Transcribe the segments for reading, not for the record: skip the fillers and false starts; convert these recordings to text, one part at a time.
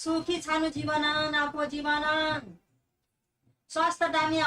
सुखी छानु जीवनन आपो जीवनन स्वास्थ्य दामी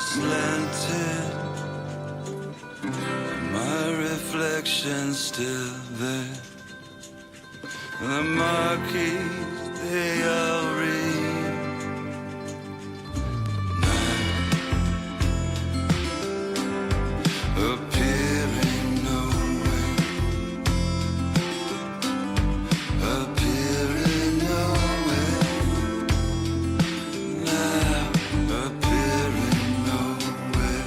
slanted, my reflection's still there. The marquees, they all read now, appearing nowhere, appearing nowhere, now appearing nowhere.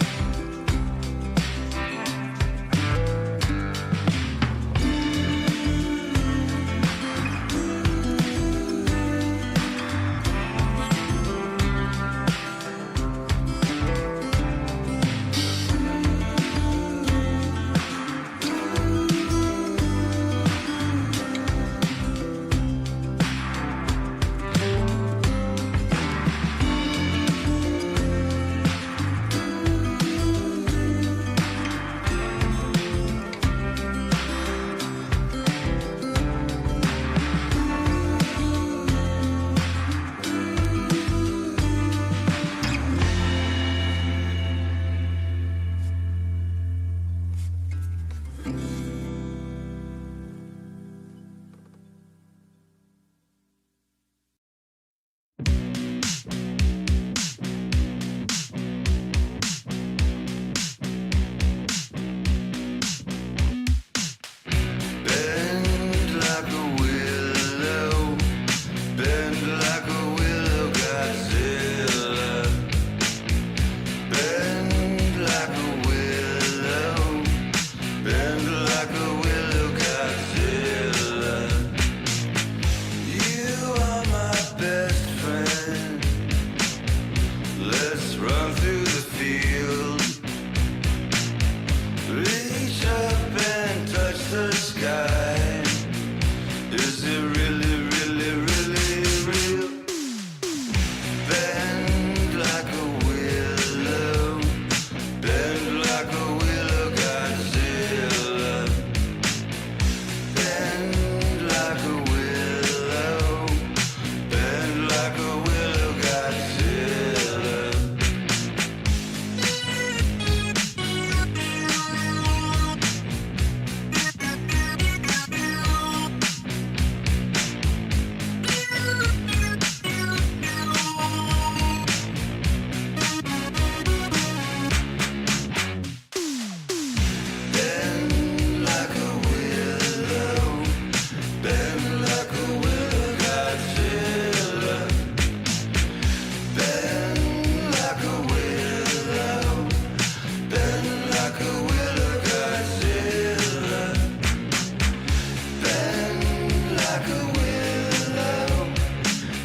Bend like a willow, bend like a willow, Godzilla. Bend like a willow, bend like a willow, Godzilla. You are my best friend. Let's run through the field. Reach up and touch the sky. Is it really, really, really real? Bend like a willow, bend like a willow, Godzilla. Bend like a willow, bend like a willow, Godzilla. Bend like a willow, bend like a willow, Godzilla. Bend like a willow, bend like a willow, Godzilla. Bend like a willow,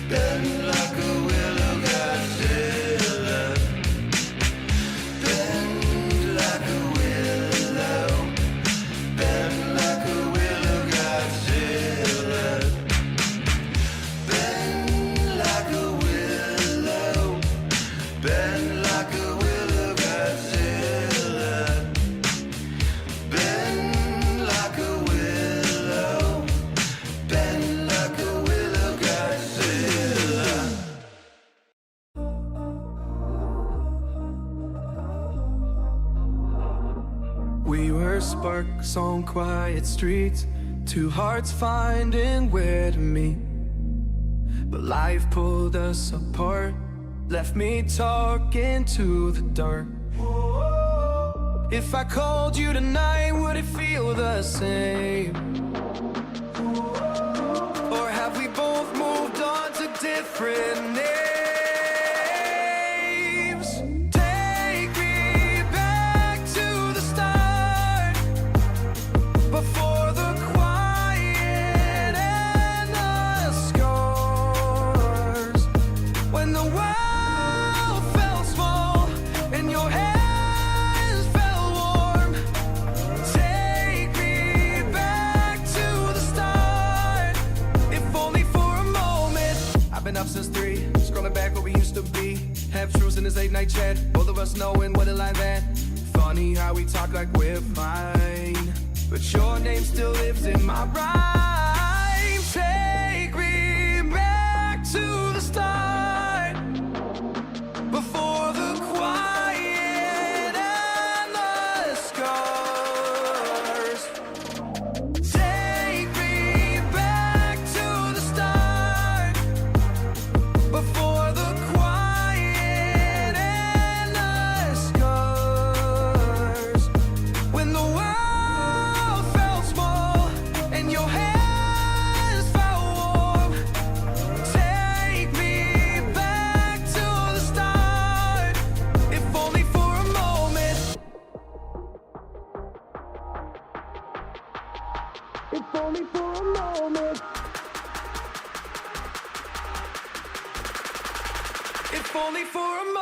bend like a willow, Godzilla. Bend like a willow, bend like a willow, Godzilla. Bend like a willow, bend like a willow, Godzilla. Bend like a willow, bend like a willow, Godzilla. We were sparks on quiet streets, two hearts finding where to meet. But life pulled us apart, left me talking to the dark. If I called you tonight, would it feel the same? Or have we both moved on to different names? Take me back to the start, before the quiet and the scars. When the world felt small and your hands felt warm. Take me back to the start, if only for a moment. I've been up since 3, scrolling back where we used to be. Half truths in this late night chat, both of us knowing what it like that. Funny how we talk like we're fine, but your name still lives in my rhyme. Take me back to the start, before the quiet and the scars. Take me back to the start, before the quiet and the scars. When the world felt small and your hands felt warm. Take me back to the start, if only for a moment. If only for a moment. If only for a moment.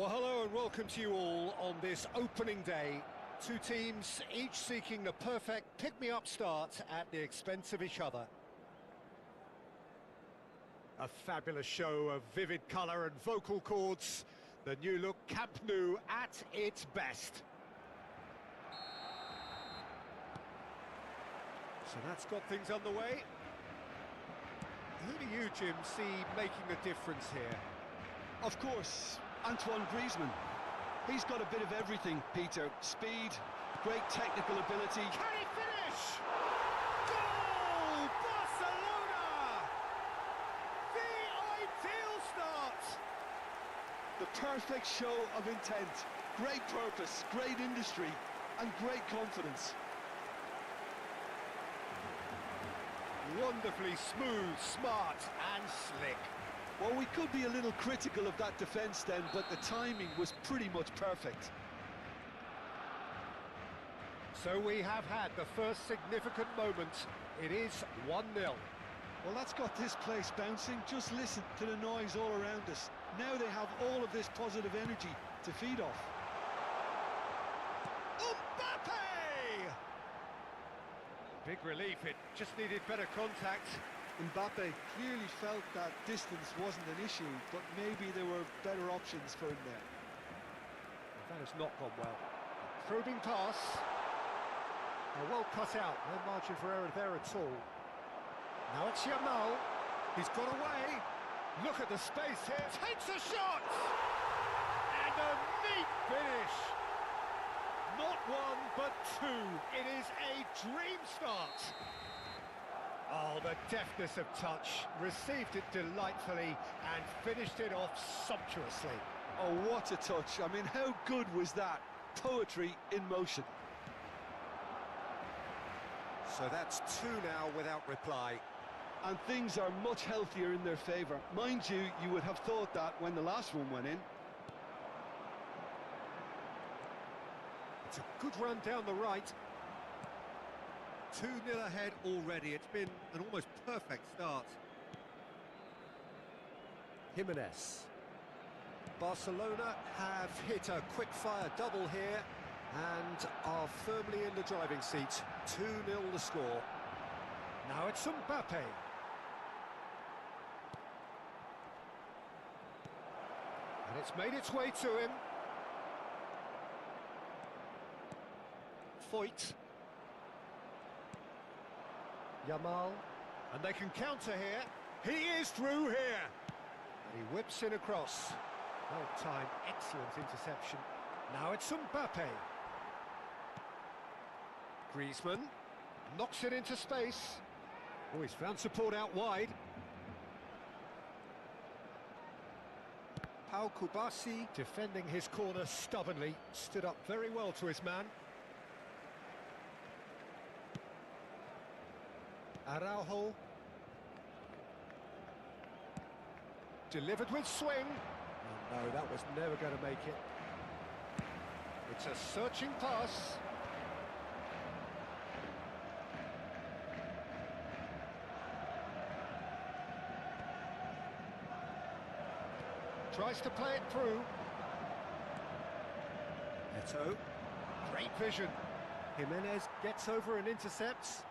Well, hello and welcome to you all on this opening day. Two teams, each seeking the perfect pick-me-up start at the expense of each other. A fabulous show of vivid colour and vocal cords. The new look Camp Nou at its best. So that's got things underway. Who do you, Jim, see making the difference here? Of course, Antoine Griezmann. He's got a bit of everything, Peter. Speed, great technical ability. Can he finish? Goal! Barcelona! The ideal start! The perfect show of intent. Great purpose, great industry, and great confidence. Wonderfully smooth, smart and slick. Well, we could be a little critical of that defence then, but the timing was pretty much perfect. So we have had the first significant moment. It is 1-0. Well, that's got this place bouncing. Just listen to the noise all around us. Now they have all of this positive energy to feed off. Mbappe! Big relief, it just needed better contact. Mbappe clearly felt that distance wasn't an issue, but maybe there were better options for him there. That has not gone well. Probing pass. Well cut out, no margin for error there at all. Now it's Yamal. He's got away. Look at the space here. Takes a shot! And a neat finish. Not one, but two. It is a dream start. Oh, the deftness of touch. Received it delightfully and finished it off sumptuously. Oh, what a touch. I mean, how good was that? Poetry in motion. So that's two now without reply. And things are much healthier in their favour. Mind you, you would have thought that when the last one went in. It's a good run down the right. 2-0 ahead already. It's been an almost perfect start. Jimenez. Barcelona have hit a quick-fire double here and are firmly in the driving seat. 2-0 the score. Now it's Mbappe. And it's made its way to him. Foyt. Yamal, and they can counter here. He is through here. And he whips in across. Well timed, excellent interception. Now it's Mbappe. Griezmann knocks it into space. Oh, he's found support out wide. Pau Kubasi defending his corner stubbornly, stood up very well to his man. Araujo. Delivered with swing. Oh no, that was never going to make it. It's a searching pass. Tries to play it through. Neto. Great vision. Jimenez gets over and intercepts.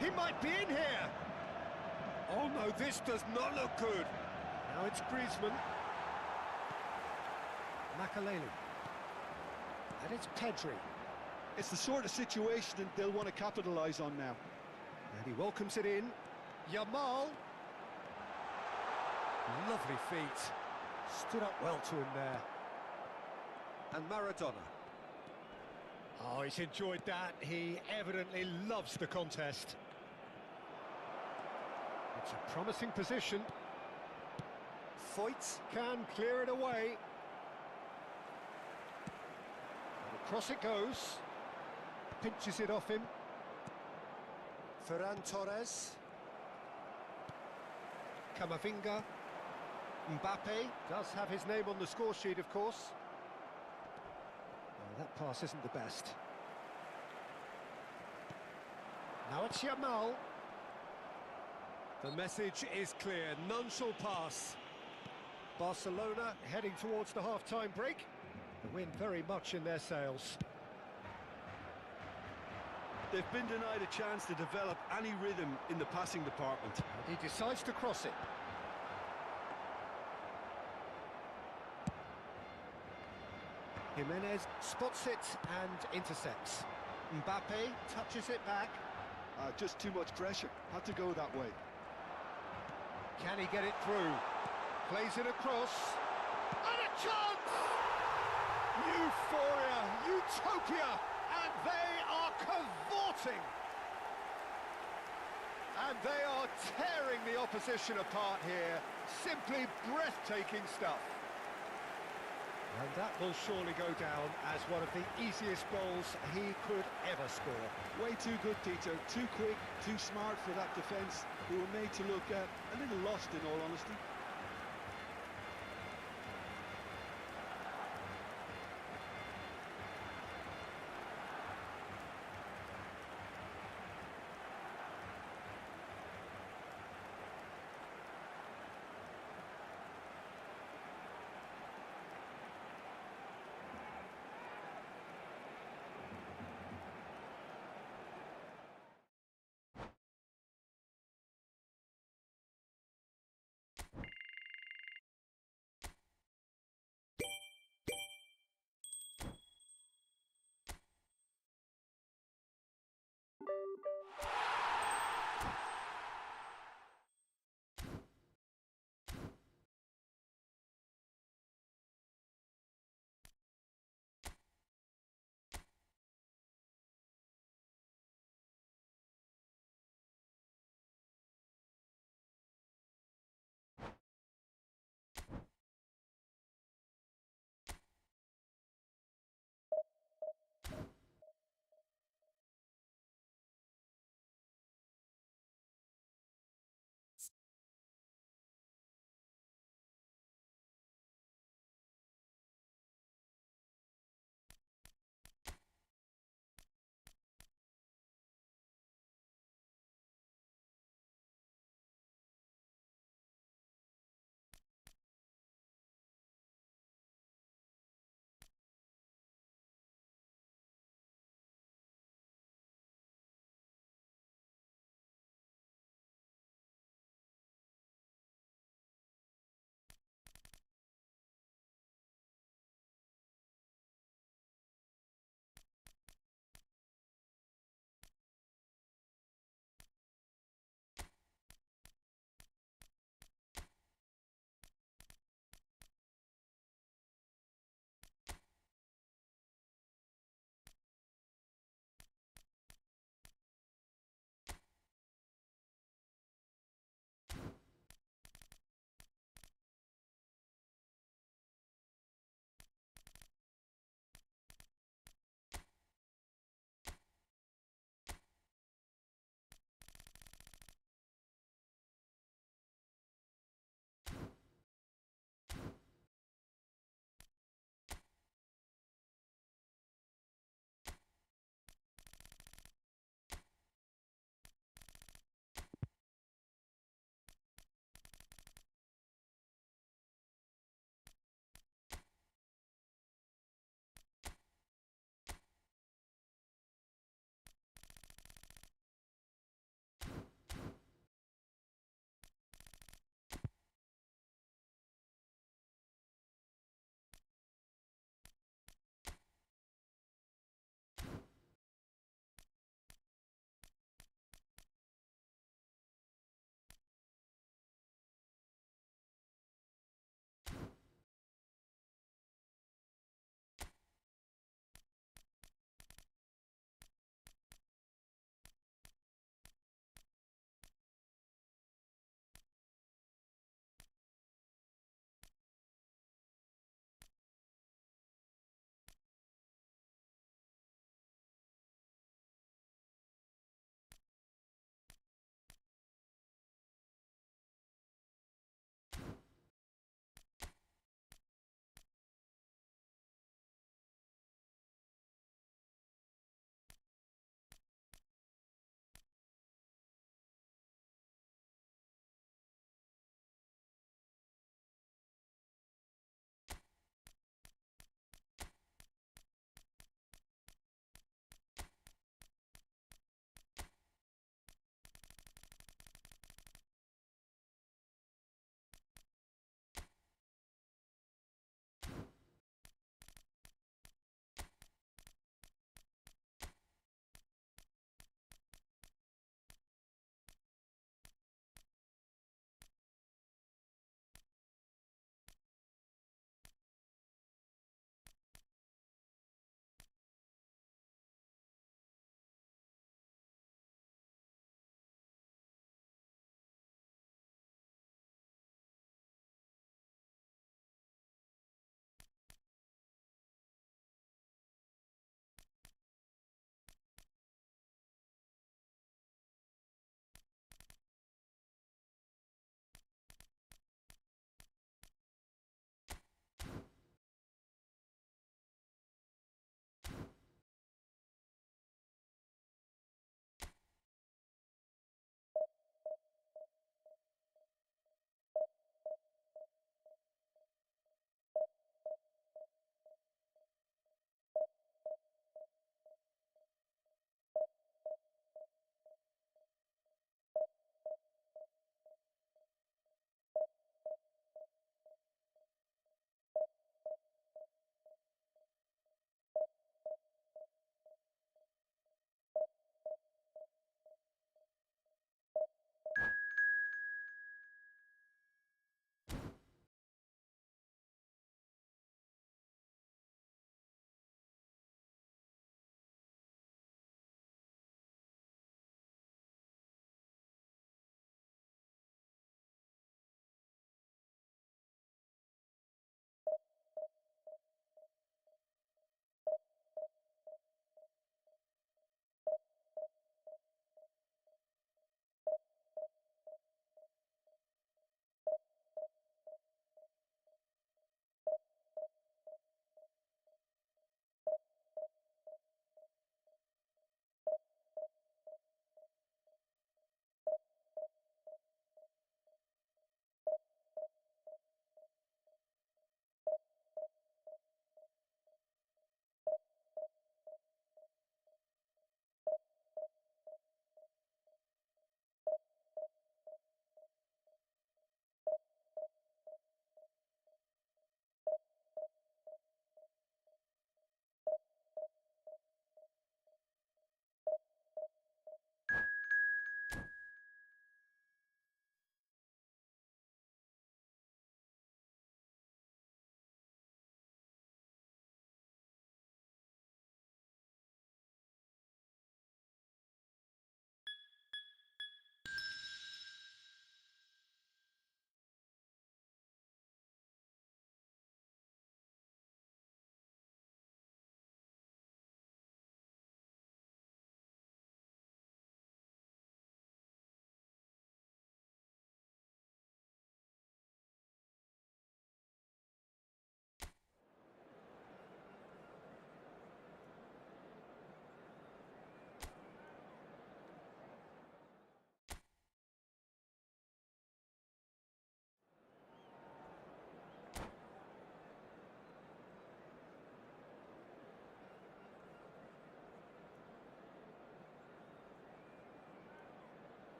He might be in here! Oh no, this does not look good! Now it's Griezmann. Makaleli. And it's Pedri. It's the sort of situation that they'll want to capitalise on now. And he welcomes it in. Yamal. Lovely feet. Stood up well to him there. And Maradona. Oh, he's enjoyed that. He evidently loves the contest. It's a promising position. Foyt can clear it away. And across it goes. Pinches it off him. Ferran Torres. Camavinga. Mbappe does have his name on the score sheet, of course. Oh, that pass isn't the best. Now it's Yamal. The message is clear, none shall pass. Barcelona heading towards the half-time break. The wind very much in their sails. They've been denied a chance to develop any rhythm in the passing department. And he decides to cross it. Jimenez spots it and intercepts. Mbappe touches it back. Just too much pressure. Had to go that way. Can he get it through? Plays it across. And a chance! Euphoria, utopia, and they are cavorting. And they are tearing the opposition apart here. Simply breathtaking stuff. And that will surely go down as one of the easiest goals he could ever score. Way too good, Tito. Too quick, too smart for that defence. They were made to look a little lost, in all honesty.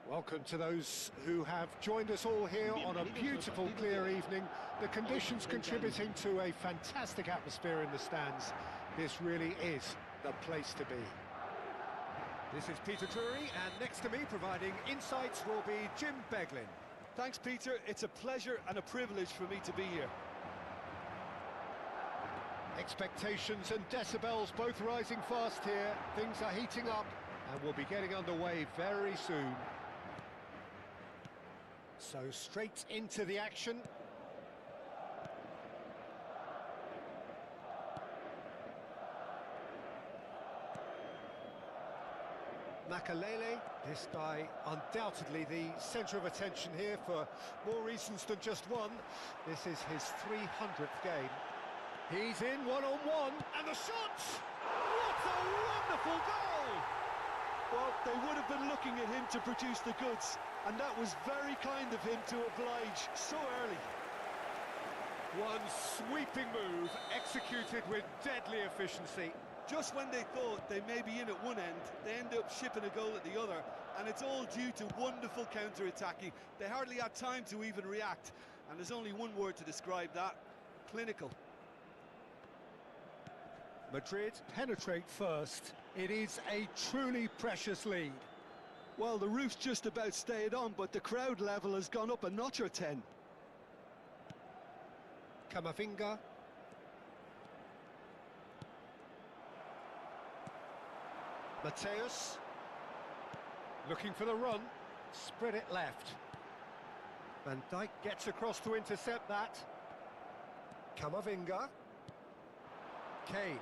Welcome to those who have joined us all here on a beautiful, clear evening. The conditions contributing to a fantastic atmosphere in the stands. This really is the place to be. This is Peter Drury, and next to me providing insights will be Jim Beglin. Thanks, Peter. It's a pleasure and a privilege for me to be here. Expectations and decibels both rising fast here. Things are heating up and we'll be getting underway very soon. So straight into the action. Makalele, this guy undoubtedly the centre of attention here for more reasons than just one. This is his 300th game. He's in one-on-one, and the shot! What a wonderful goal! Well, they would have been looking at him to produce the goods, and that was very kind of him to oblige so early. One sweeping move, executed with deadly efficiency. Just when they thought they may be in at one end, they end up shipping a goal at the other, and it's all due to wonderful counter-attacking. They hardly had time to even react, and there's only one word to describe that: clinical. Madrid penetrate first. It is a truly precious lead. Well, the roof's just about stayed on, but the crowd level has gone up a notch or 10. Camavinga. Mateus. Looking for the run. Spread it left. Van Dijk gets across to intercept that. Camavinga. Kane.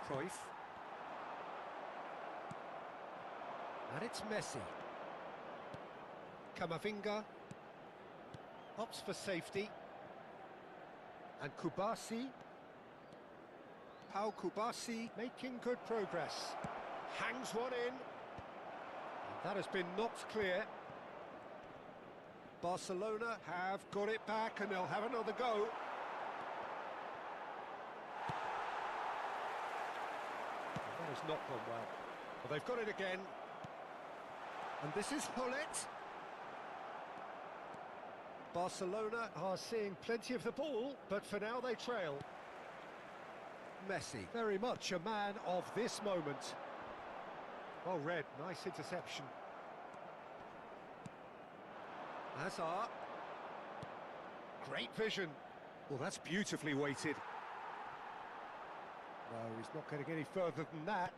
Cruyff. And it's Messi. Camavinga. Opts for safety. And Kubasi. Pau Kubasi making good progress. Hangs one in. And that has been knocked clear. Barcelona have got it back and they'll have another go. That has not gone well. Well, they've got it again. And this is Hullet. Barcelona are seeing plenty of the ball, but for now they trail. Messi, very much a man of this moment. Well read, nice interception. Hazard. Great vision. Well, that's beautifully weighted. No, he's not going to get any further than that.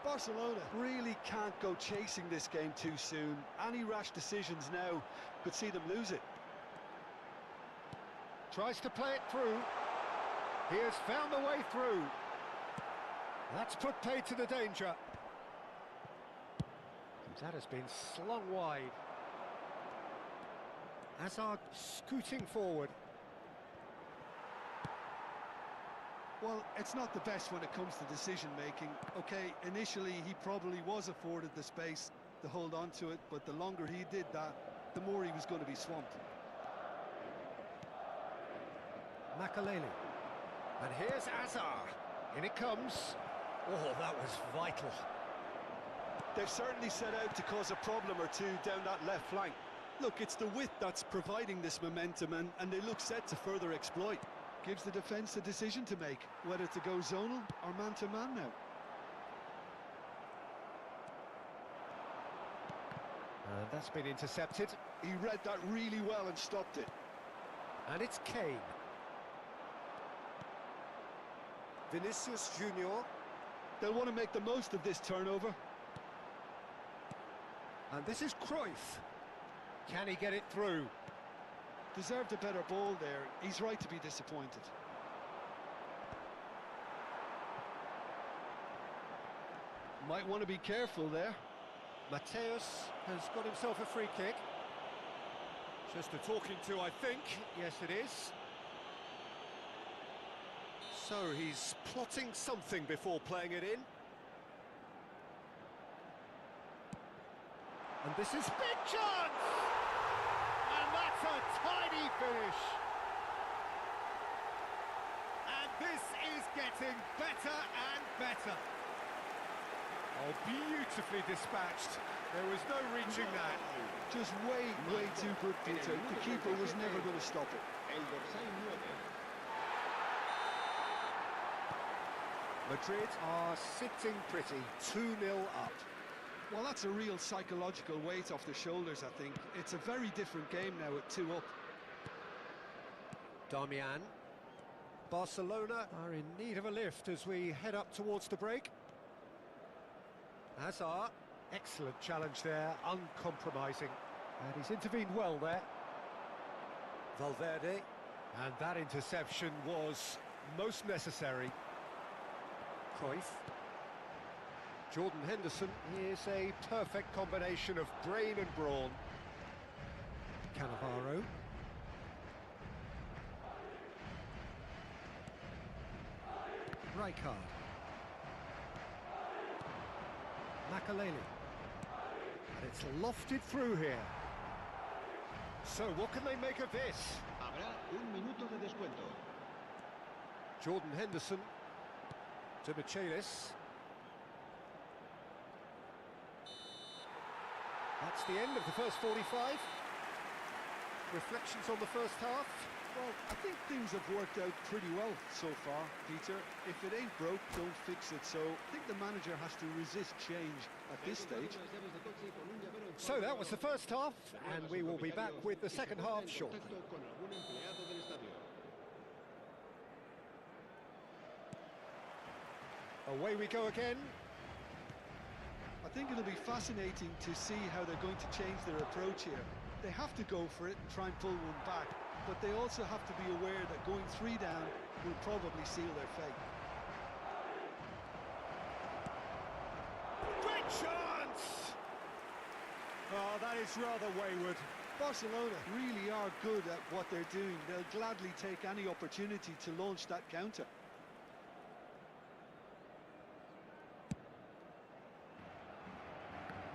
Barcelona really can't go chasing this game too soon. Any rash decisions now could see them lose it. Tries to play it through. He has found the way through. That's put paid to the danger. And that has been slung wide. Hazard scooting forward. Well, it's not the best when it comes to decision-making. Okay, initially he probably was afforded the space to hold on to it, but the longer he did that, the more he was going to be swamped. Makalele. And here's Hazard. In it comes. Oh, that was vital. They've certainly set out to cause a problem or two down that left flank. Look, it's the width that's providing this momentum, and they look set to further exploit. Gives the defence a decision to make, whether to go zonal or man-to-man now. That's been intercepted. He read that really well and stopped it. And it's Kane. Vinicius Junior. They'll want to make the most of this turnover. And this is Cruyff. Can he get it through? Deserved a better ball there. He's right to be disappointed. Might want to be careful there. Mateus has got himself a free kick. Just a talking to, I think. Yes, it is. So he's plotting something before playing it in. And this is big chance! And that's a tiny finish. And this is getting better and better. Oh, beautifully dispatched. There was no reaching that. Just way too good, Peter. The keeper was never going to stop it. Madrid are sitting pretty, 2-0 up. Well, that's a real psychological weight off the shoulders, I think. It's a very different game now at 2 up. Darmian. Barcelona are in need of a lift as we head up towards the break. Hazard, excellent challenge there, uncompromising. And he's intervened well there. Valverde. And that interception was most necessary. Cruyff. Jordan Henderson is a perfect combination of brain and brawn. Cannavaro. Rijkaard. Makaleli. And it's lofted through here. So what can they make of this? Habrá un minuto de descuento. Jordan Henderson to Michelis. That's the end of the first 45. Reflections on the first half. Well, I think things have worked out pretty well so far, Peter. If it ain't broke, don't fix it. So I think the manager has to resist change at this stage. So that was the first half, and we will be back with the second half shortly. Away we go again. I think it'll be fascinating to see how they're going to change their approach here. They have to go for it and try and pull one back, but they also have to be aware that going 3 down will probably seal their fate. Great chance! Oh, that is rather wayward. Barcelona really are good at what they're doing. They'll gladly take any opportunity to launch that counter.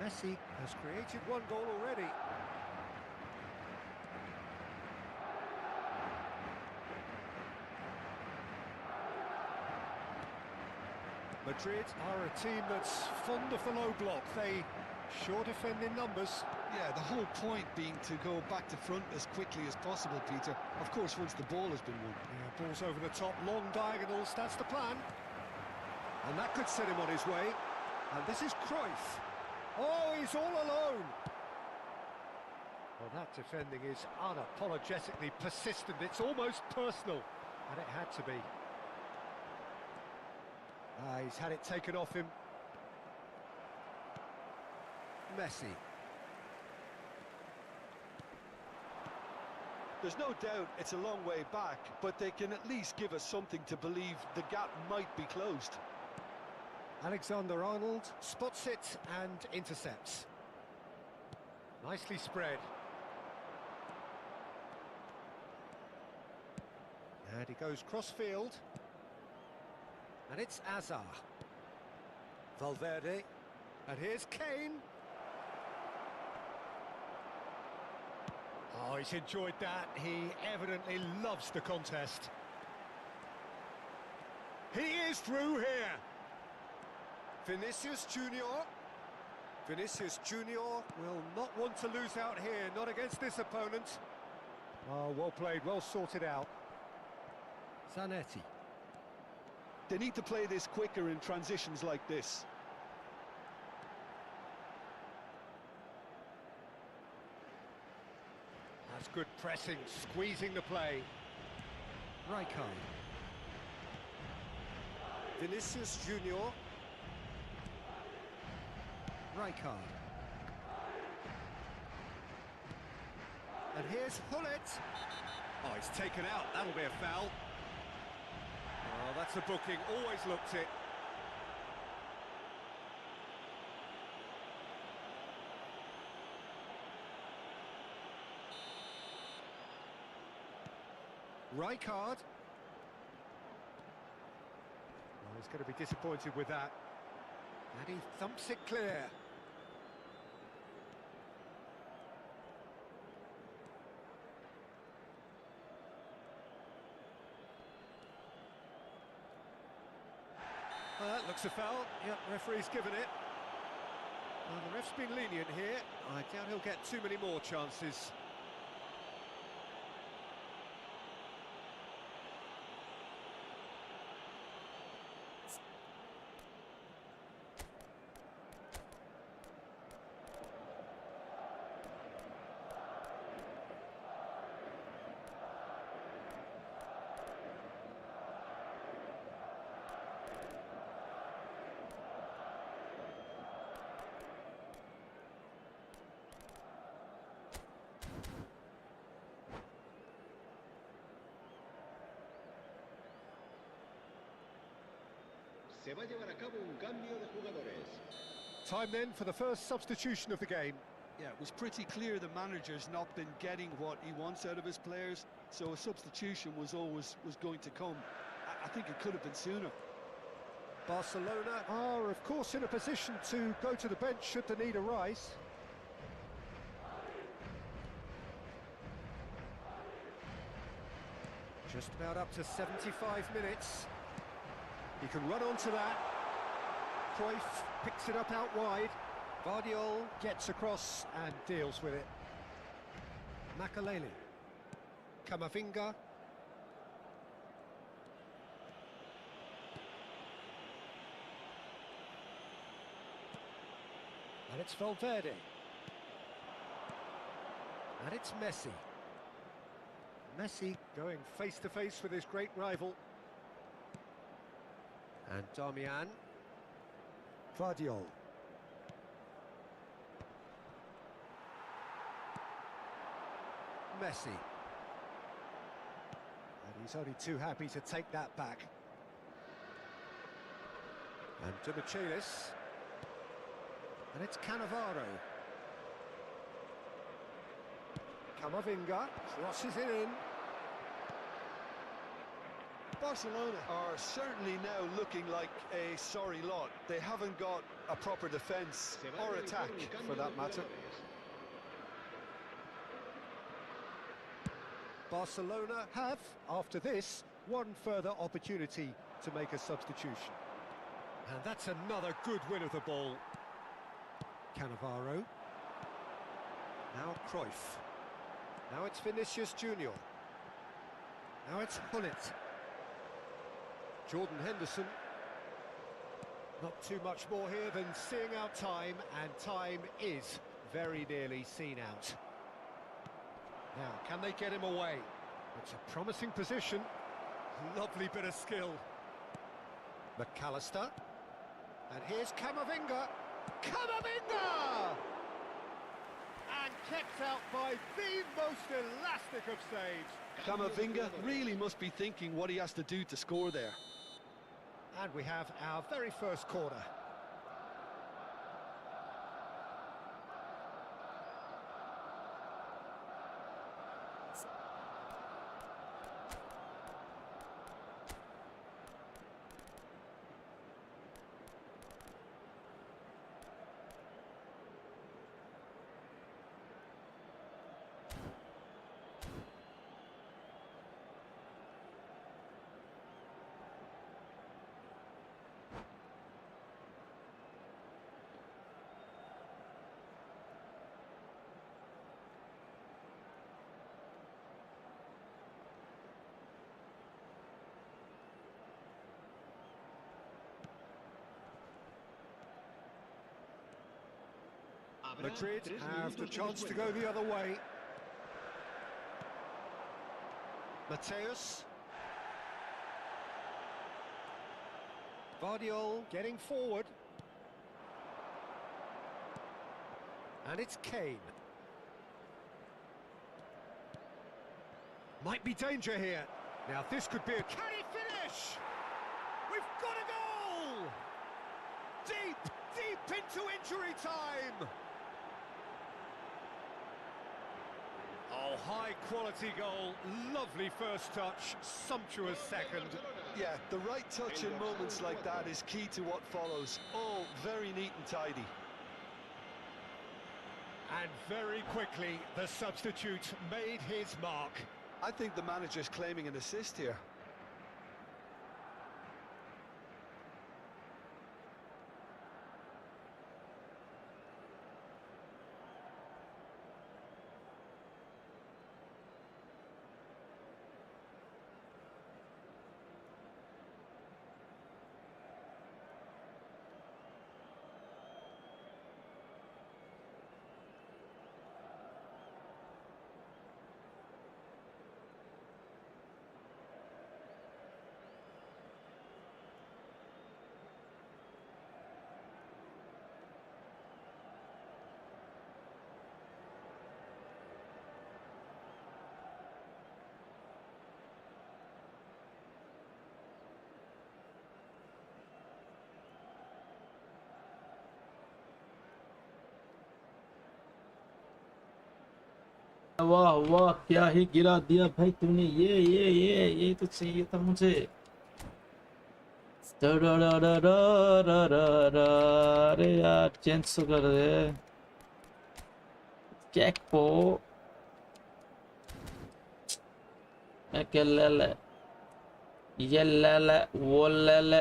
Messi has created one goal already. Madrid are a team that's fond of the low block. They sure defend in numbers. Yeah, the whole point being to go back to front as quickly as possible, Peter. Of course, once the ball has been won. Yeah, ball's over the top, long diagonals, that's the plan. And that could set him on his way. And this is Cruyff. Oh, he's all alone. Well, that defending is unapologetically persistent. It's almost personal. And it had to be. He's had it taken off him. Messi. There's no doubt it's a long way back, but they can at least give us something to believe the gap might be closed. Alexander-Arnold spots it and intercepts. Nicely spread. And he goes cross-field. And it's Hazard. Valverde. And here's Kane. Oh, he's enjoyed that. He evidently loves the contest. He is through here. Vinicius Junior. Vinicius Junior will not want to lose out here, not against this opponent. Oh, well played, well sorted out. Zanetti. They need to play this quicker in transitions like this. That's good pressing, squeezing the play. Rijkaard. Vinicius Junior. Rijkaard. And here's Hullet. Oh, he's taken out. That'll be a foul. Oh, that's a booking. Always looked it. Rijkaard. Oh, he's going to be disappointed with that. And he thumps it clear. Well, that looks a foul. Yep, referee's given it. Well, the ref's been lenient here. I doubt he'll get too many more chances. Se va a llevar a cabo un cambio de jugadores. Time then for the first substitution of the game. Yeah, it was pretty clear the manager's not been getting what he wants out of his players, so a substitution was going to come. I think it could have been sooner. Barcelona are, of course, in a position to go to the bench should the need arise. Just about up to 75 minutes. He can run onto that. Cruyff picks it up out wide. Guardiola gets across and deals with it. Makaleli. Camavinga. And it's Valverde. And it's Messi. Messi going face-to-face with his great rival. And Darmian. Guardiola. Messi. And he's only too happy to take that back. And to Michelis. And it's Cannavaro. Camavinga crosses it in. Barcelona are certainly now looking like a sorry lot. They haven't got a proper defence Se va a or realizar attack, un cambio for de that matter. jugadores. Barcelona have, after this, one further opportunity to make a substitution. And that's another good win of the ball. Cannavaro. Now Cruyff. Now it's Vinicius Junior. Now it's Hullet. Jordan Henderson. Not too much more here than seeing out time, and time is very nearly seen out. Now, can they get him away? It's a promising position. Lovely bit of skill. McAllister. And here's Camavinga. Camavinga! And kept out by the most elastic of saves. Camavinga really must be thinking what he has to do to score there. And we have our very first corner. Habrá Madrid 3 have the minutos de chance to descuento. go the other way. Mateus. Guardiola getting forward. And it's Kane. Might be danger here. Now this could be a... Can he finish? We've got a goal! Deep into injury time! Oh, high-quality goal. Lovely first touch, sumptuous second. Yeah, the right touch in moments like that is key to what follows. Oh, very neat and tidy. And very quickly, the substitute made his mark. I think the manager's claiming an assist here. वाह वाह, क्या ही गिरा दिया भाई तूने। ये तो चाहिए था मुझे। अरे यार चेंज तो कर दे। कैकपो ले ले, ये ले ले, वो ले ले।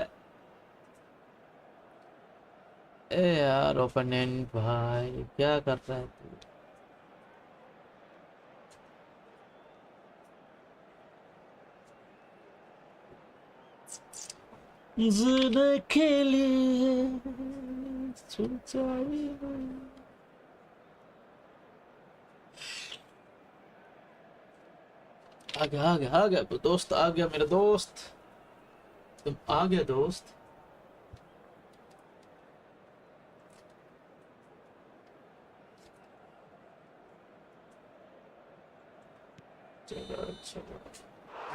ए यार ओपोनेंट भाई क्या कर रहा है तू? जीने के लिए सोचाई नहीं। आ गया दोस्त, आ गया मेरा दोस्त। तुम आ गया दोस्त। चलो चलो।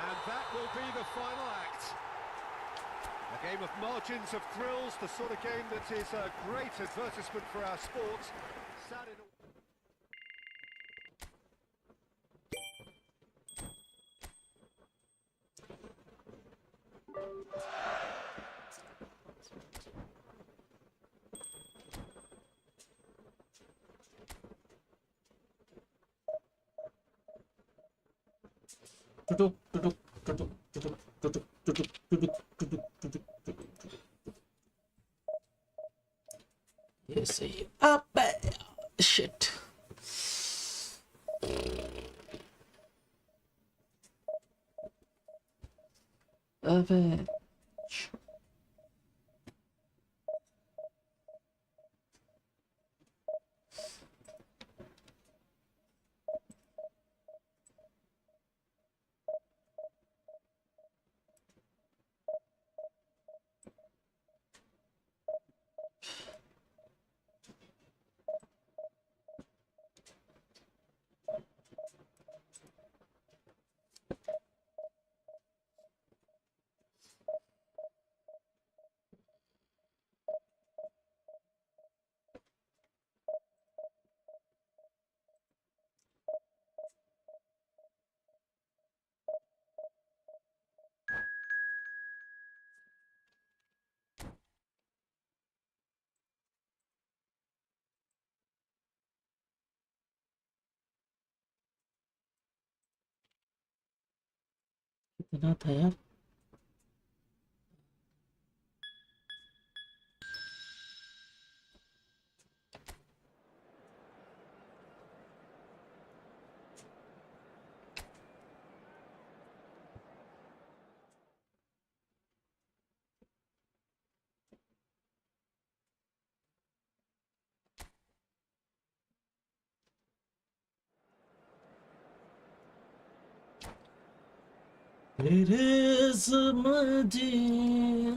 And that will be the final act. A game of margins of thrills, the sort of game that is a great advertisement for our sport. Sad in a... Tutuk Tutuk Tutuk Tutuk Tutuk Tutuk Tutuk Tutuk Tutuk Tutuk. ये सही अबे शिट। अबे कितना था यार? It is my dear.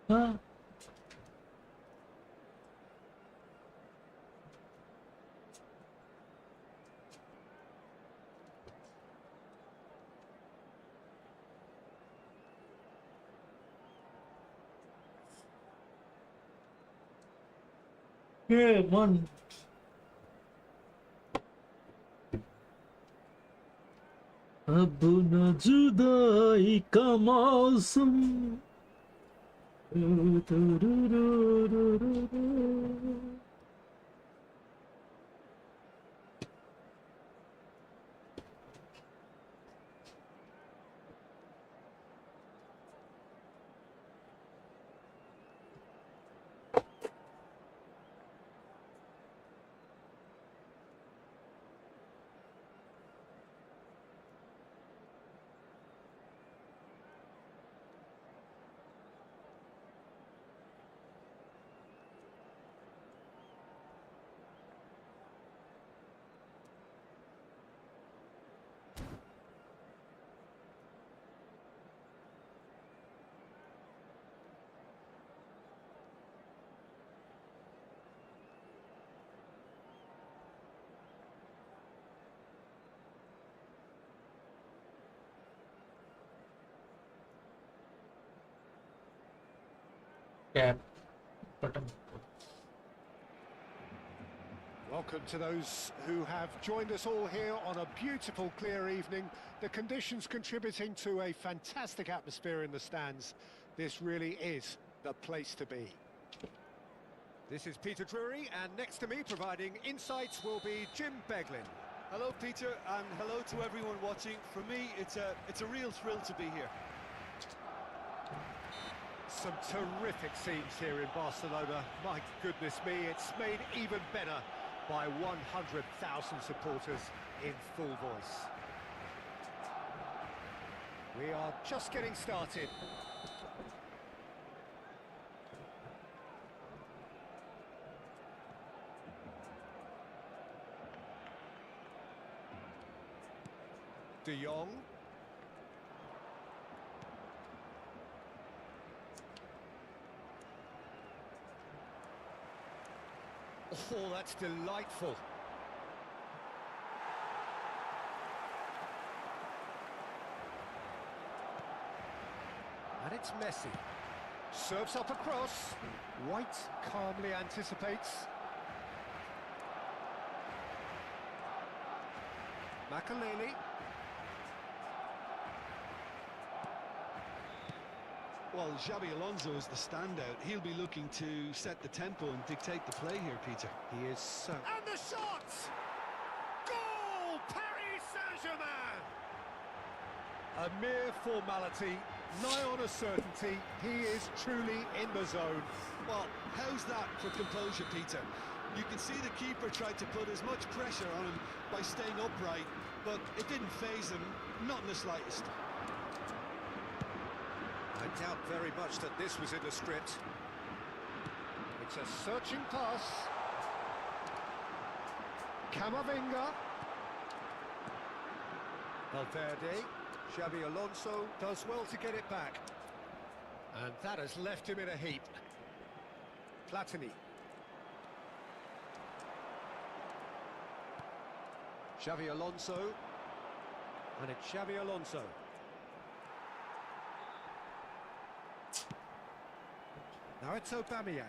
हाँ ये मन अब न जुदाई का मौसम। Cap button. Welcome to those who have joined us all here on a beautiful, clear evening. The conditions contributing to a fantastic atmosphere in the stands. This really is the place to be. This is Peter Drury, and next to me providing insights will be Jim Beglin. Hello, Peter, and hello to everyone watching. For me, it's a real thrill to be here. Some terrific scenes here in Barcelona. My goodness me, it's made even better by 100,000 supporters in full voice. We are just getting started. De Jong. Oh, that's delightful. And it's Messi. Serves up across. White calmly anticipates. Makaleli. Well, Xabi Alonso is the standout. He'll be looking to set the tempo and dictate the play here, Peter. He is so... And the shot! Goal! Paris Saint-Germain! A mere formality, nigh on a certainty. He is truly in the zone. Well, how's that for composure, Peter? You can see the keeper tried to put as much pressure on him by staying upright, but it didn't faze him, not in the slightest. I doubt very much that this was in the script. It's a searching pass. Camavinga. Valverde. Xabi Alonso does well to get it back. And that has left him in a heap. Platini. Xabi Alonso. And it's Xabi Alonso. Now it's Aubameyang.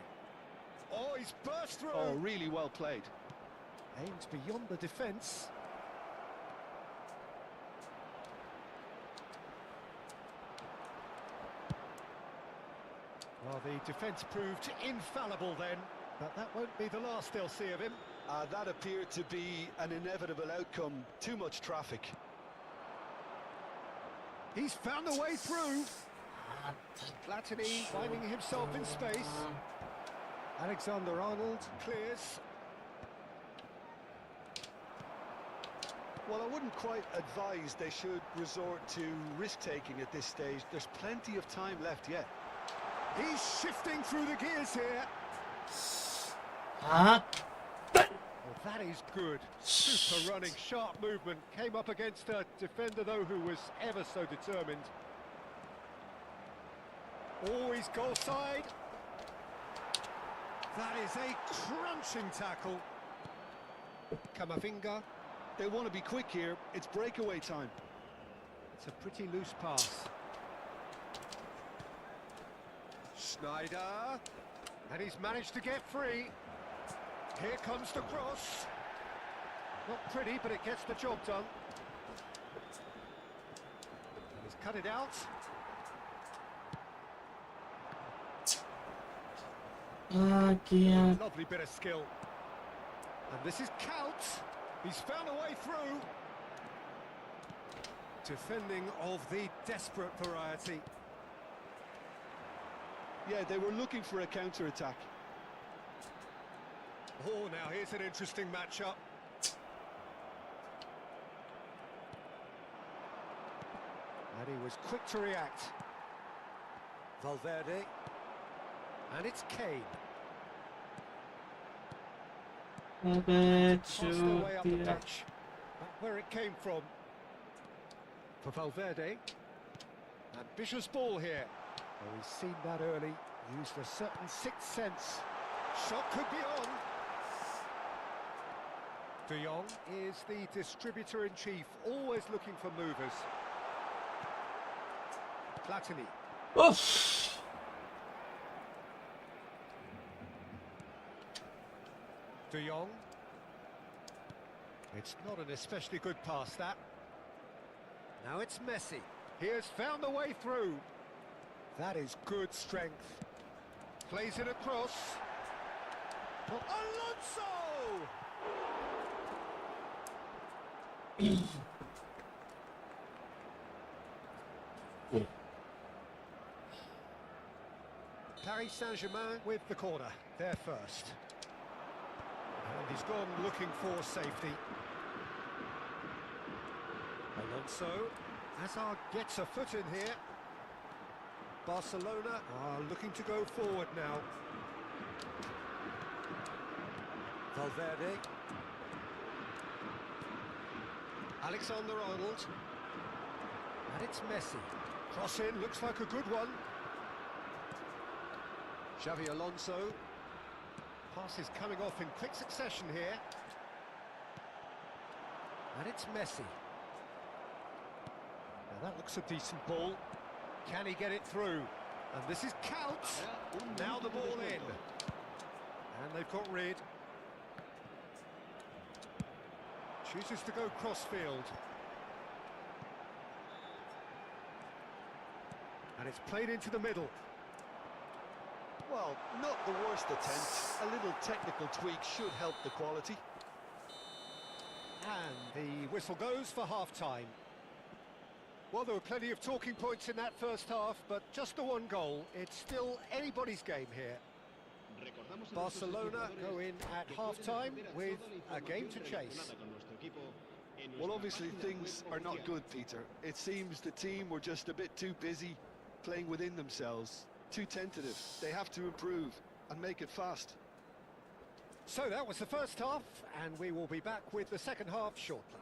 Oh, he's burst through. Oh, really well played. Aims beyond the defence. Well, the defence proved infallible then, but that won't be the last they'll see of him. That appeared to be an inevitable outcome. Too much traffic. He's found a way through. Platini finding himself in space. Alexander-Arnold clears. Well, I wouldn't quite advise they should resort to risk-taking at this stage. There's plenty of time left yet. He's shifting through the gears here. Huh? Well, that is good. Super running, sharp movement. Came up against a defender, though, who was ever so determined. Oh, he's goal side. That is a crunching tackle. Camavinga. They want to be quick here. It's breakaway time. It's a pretty loose pass. Snyder. And he's managed to get free. Here comes the cross. Not pretty, but it gets the job done. And he's cut it out. Again. Lovely bit of skill. And this is Kaut. He's found a way through. Defending of the desperate variety. Yeah, they were looking for a counter-attack. Oh, now here's an interesting matchup. And he was quick to react. Valverde. And it's Kane. Passed their way up the pitch. Back where it came from. For Valverde. Ambitious ball here. Oh, he's seen that early. Used a certain sixth sense. Shot could be on. De Jong is the distributor-in-chief, always looking for movers. Platini. Oof. De Jong. It's not an especially good pass, that. Now it's Messi. He has found a way through. That is good strength. Plays it across. Alonso! Oh. Paris Saint-Germain with the corner. They're first. And he's gone looking for safety. Alonso. Hazard gets a foot in here. Barcelona are looking to go forward now. Valverde. Alexander-Arnold. And it's Messi. Cross in, looks like a good one. Xavi Alonso. Pass is coming off in quick succession here. And it's Messi. Now that looks a decent ball. Can he get it through? And this is Counts. Now the ball in. And they've got rid. Chooses to go cross-field. And it's played into the middle. Well, not the worst attempt. A little technical tweak should help the quality. And the whistle goes for half-time. Well, there were plenty of talking points in that first half, but just the one goal. It's still anybody's game here. Barcelona go in at half-time with a game to chase. Well, obviously things are not good, Peter. It seems the team were just a bit too busy playing within themselves. Too tentative. They have to improve and make it fast. So that was the first half, and we will be back with the second half shortly.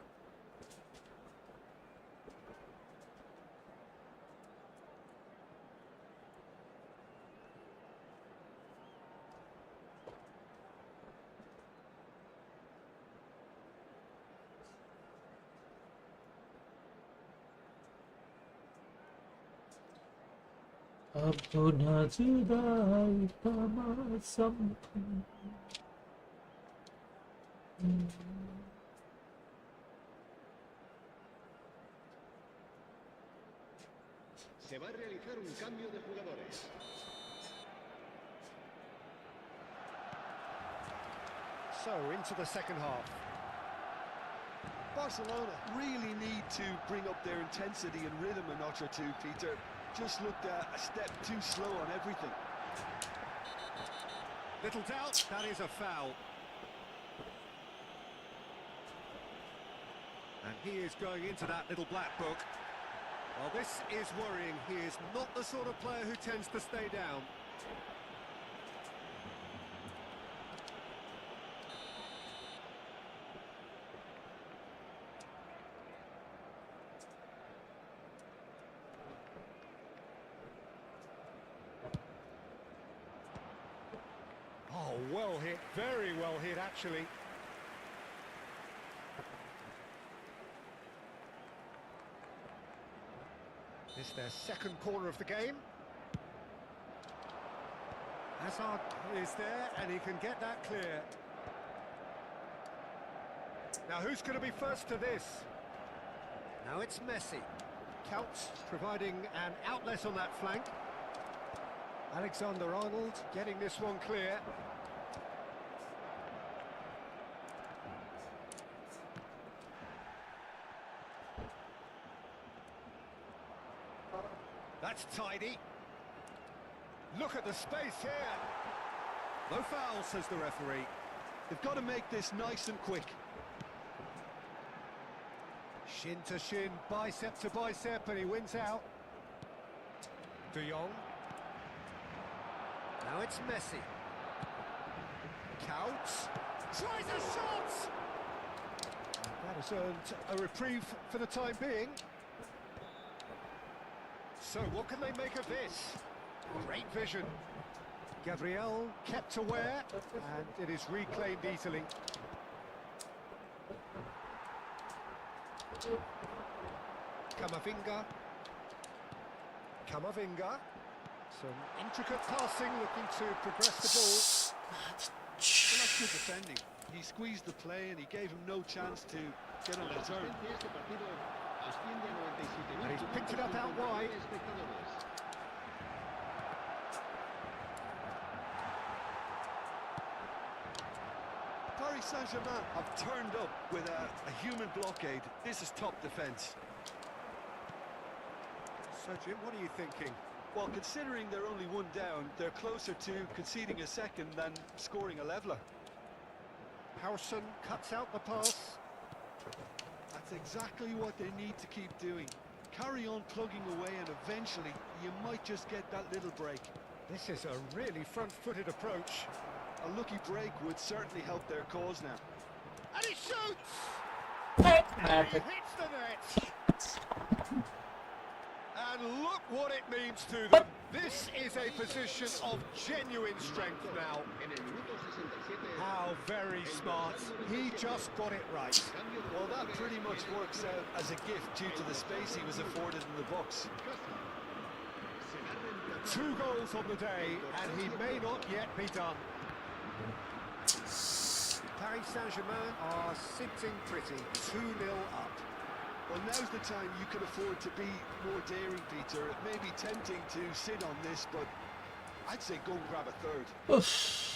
अपना जुदाई का मौसम Se va a realizar un cambio de jugadores. So, into the second half. Barcelona really need to bring up their intensity and rhythm a notch or two, Peter. Just looked a step too slow on everything. Little doubt, that is a foul. And he is going into that little black book. Well, this is worrying. He is not the sort of player who tends to stay down. Oh, well hit, very well hit actually. It's their second corner of the game. Hazard is there and he can get that clear. Now who's going to be first to this? Now it's Messi. Counts providing an outlet on that flank. Alexander-Arnold getting this one clear. That's tidy. Look at the space here. No foul, says the referee. They've got to make this nice and quick. Shin to shin, bicep to bicep, and he wins out. De Jong. Now it's Messi. Counts. Tries a shot! That has earned a reprieve for the time being. So what can they make of this? Great vision. Gabriel kept aware, and it is reclaimed easily. Camavinga. Camavinga. Some intricate passing, looking to progress the ball. Well, that's good defending. He squeezed the play and he gave him no chance to get on La the turn. asistencia a este partido asciende a 97.000. And he's picked it up out wide. Espectadores. Paris Saint-Germain have turned up with a human blockade. This is top defence. So, Jim, what are you thinking? Well, considering they're only one down, they're closer to conceding a second than scoring a leveller. Harrison cuts out the pass. That's exactly what they need to keep doing. Carry on plugging away and eventually you might just get that little break. This is a really front-footed approach. A lucky break would certainly help their cause now. And he shoots! Ah, He hits the net! And look what it means to them. This is a position of genuine strength now. En el minuto 67. How very smart. He just got it right. Well, that pretty much works out as a gift due to the space he was afforded in the box. 2 goals on the day, and he may not yet be done. Paris Saint-Germain are sitting pretty, 2-0 up. Well, now's the time you can afford to be more daring, Peter. It may be tempting to sit on this, but I'd say go and grab a third. Oof.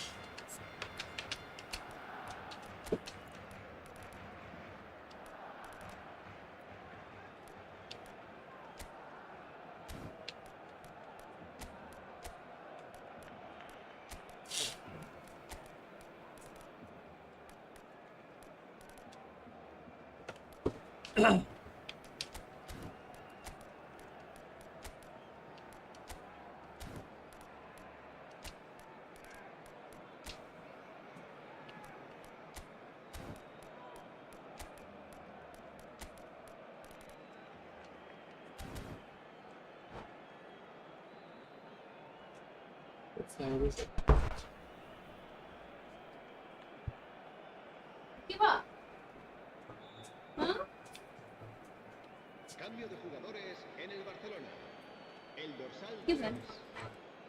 ¿Qué va? ¿Ah? Cambio de jugadores en el Barcelona. El dorsal ¿Qué 3. va?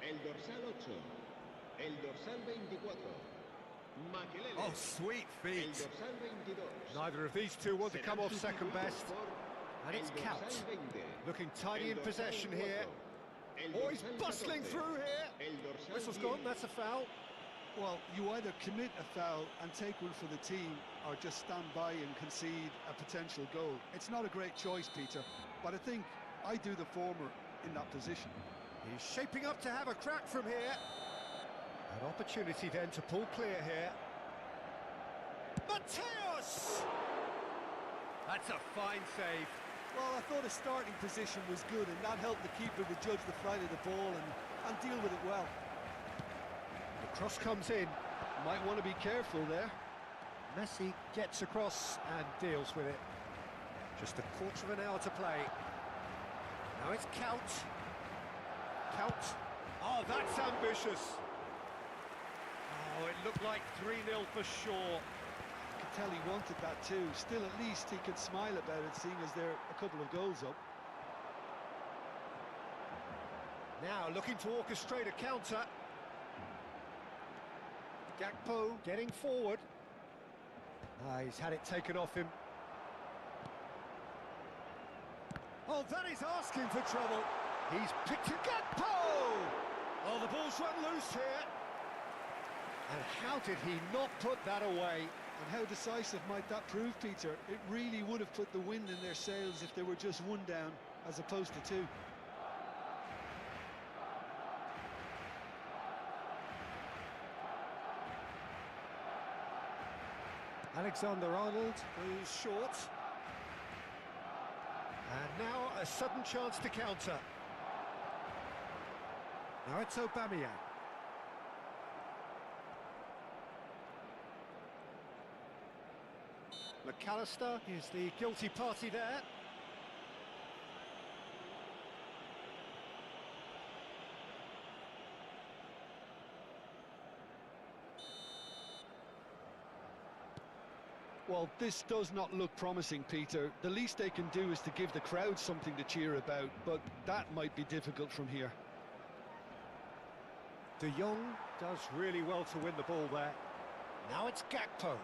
El dorsal 8. El dorsal 24. Makelele. Oh, sweet El feet. dorsal 22. Neither of these two want to come off second best. And it's El Count. dorsal 20. Looking tidy in El dorsal possession here. 4. El Oh, he's dorsal bustling 14. through here. El dorsal Whistle's 10. gone, that's a foul. Well, you either commit a foul and take one for the team, or just stand by and concede a potential goal. It's not a great choice, Peter, but I think I do the former in that position. He's shaping up to have a crack from here. An opportunity then to pull clear here. Mateus! That's a fine save. Well, I thought his starting position was good, and that helped the keeper to judge the flight of the ball and deal with it well. The cross comes in. Might want to be careful there. Messi gets across and deals with it. Just a quarter of an hour to play. Now it's Count. Count. Oh, that's ambitious. Oh, it looked like 3-0 for sure. I could tell he wanted that too. Still, at least he could smile about it, seeing as they're a couple of goals up. Now looking to orchestrate a counter. Gakpo getting forward. He's had it taken off him. Oh, that is asking for trouble. He's picked it. Gakpo! Oh, the ball's run loose here. And how did he not put that away? And how decisive might that prove, Peter? It really would have put the wind in their sails if they were just one down, as opposed to two. Alexander-Arnold goes short. And now a sudden chance to counter. Now it's Aubameyang. McAllister is the guilty party there. Well, this does not look promising, Peter. The least they can do is to give the crowd something to cheer about, but that might be difficult from here. De Jong does really well to win the ball there. Now it's Gakpo.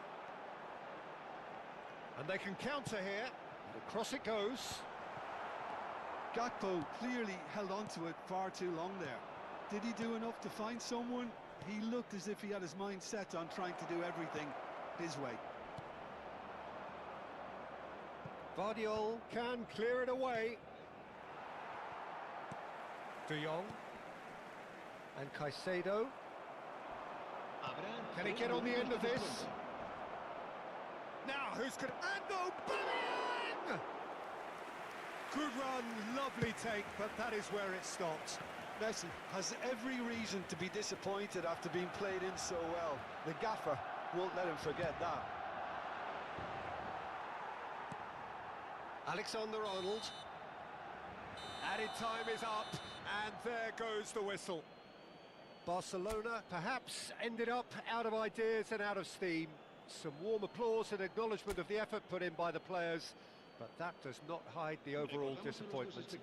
And they can counter here. And across it goes. Gakpo clearly held on to it far too long there. Did he do enough to find someone? He looked as if he had his mind set on trying to do everything his way. Vardiol can clear it away. De Jong. And Caicedo. Can he get on the end of this? Now, who's going to... And Aubameyang! Good run, lovely take, but that is where it stopped. Messi has every reason to be disappointed after being played in so well. The gaffer won't let him forget that. Alexander-Arnold. Added time is up, and there goes the whistle. Barcelona perhaps ended up out of ideas and out of steam. Some warm applause and acknowledgement of the effort put in by the players, but that does not hide the overall disappointment.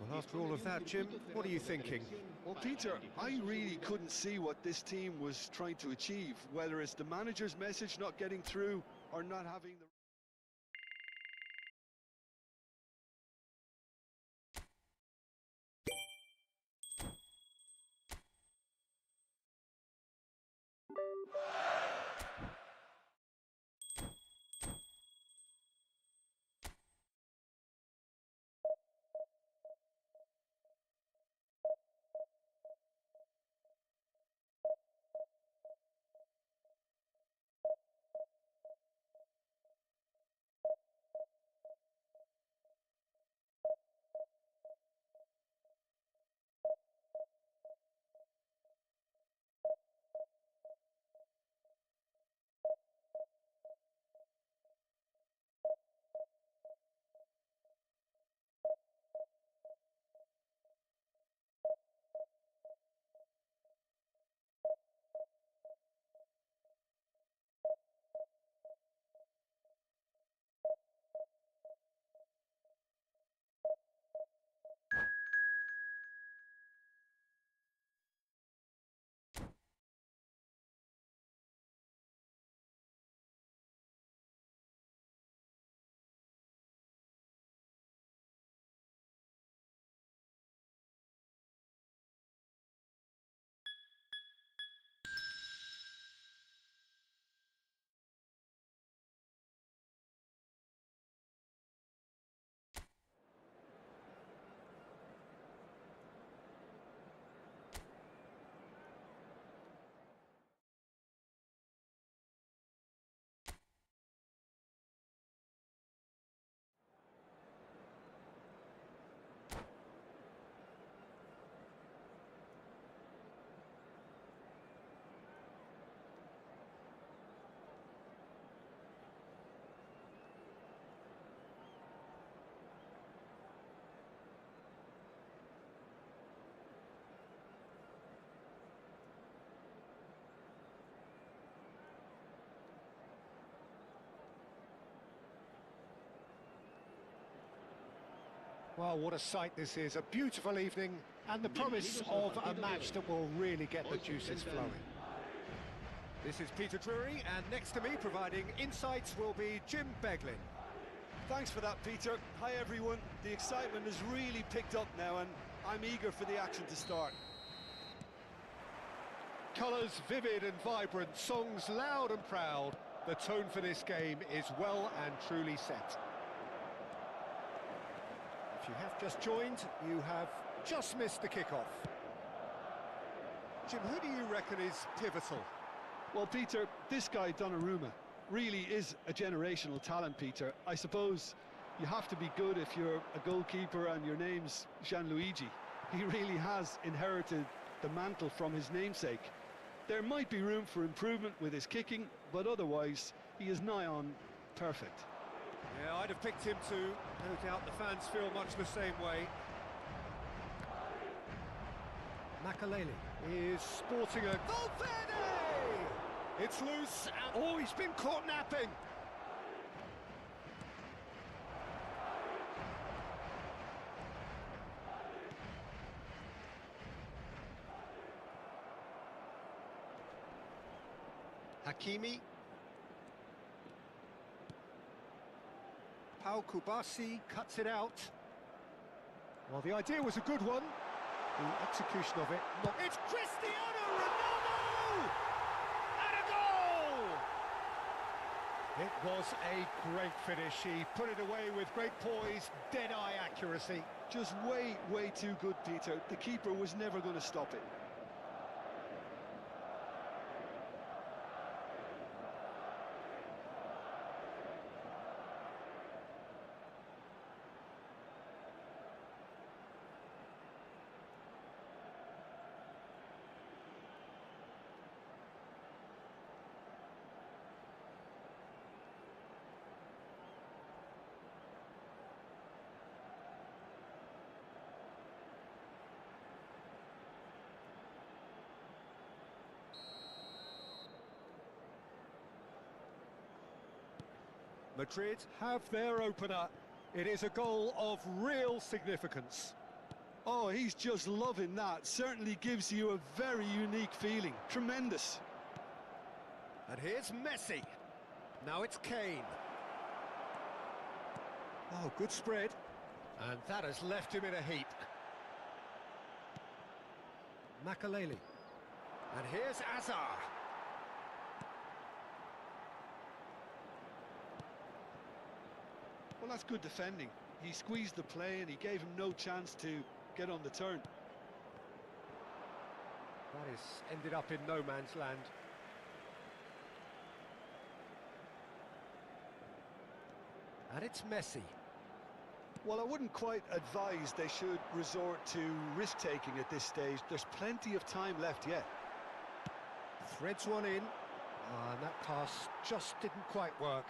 Well, after all of that, Jim, what are you thinking? Well, Peter, I really couldn't see what this team was trying to achieve, whether it's the manager's message not getting through or not having the... Well, what a sight this is. A beautiful evening and the promise of a match that will really get the juices flowing. This is Peter Drury, and next to me providing insights will be Jim Beglin. Thanks for that, Peter. Hi, everyone. The excitement has really picked up now, and I'm eager for the action to start. Colours vivid and vibrant, songs loud and proud. The tone for this game is well and truly set. If you have just joined, you have just missed the kickoff. Jim, who do you reckon is pivotal? Well, Peter, this guy, Donnarumma, really is a generational talent, Peter. I suppose you have to be good if you're a goalkeeper and your name's Gianluigi. He really has inherited the mantle from his namesake. There might be room for improvement with his kicking, but otherwise, he is nigh on perfect. Yeah, I'd have picked him too. No doubt the fans feel much the same way. Makaleli is sporting a... Valverde! It's loose, and... Oh, he's been caught napping! Hakimi. Now Kubasi cuts it out. Well, the idea was a good one. The execution of it, not... It's Cristiano Ronaldo! And a goal! It was a great finish. He put it away with great poise, dead-eye accuracy. Just way, way too good, Peter. The keeper was never going to stop it. Madrid have their opener. It is a goal of real significance. Oh, he's just loving that. Certainly gives you a very unique feeling. Tremendous. And here's Messi. Now it's Kane. Oh, good spread. And that has left him in a heap. Makaleli. And here's Azar. Well, that's good defending. He squeezed the play and he gave him no chance to get on the turn. That is ended up in no man's land. And it's Messi. Well, I wouldn't quite advise they should resort to risk-taking at this stage. There's plenty of time left yet. Threads one in. And that pass just didn't quite work.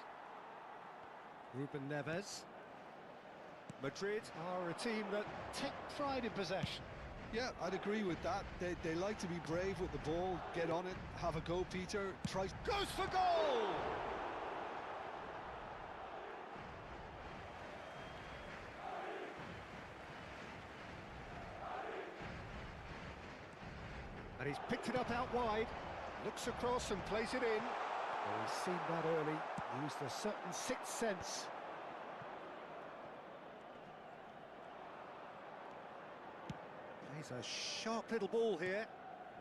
Ruben Neves. Madrid are a team that take pride in possession. Yeah, I'd agree with that. They like to be brave with the ball, get on it, have a go, Peter. Tries. Goes for goal! And he's picked it up out wide. Looks across and plays it in. Well, he's seen that early. Used a certain sixth sense. Plays a sharp little ball here.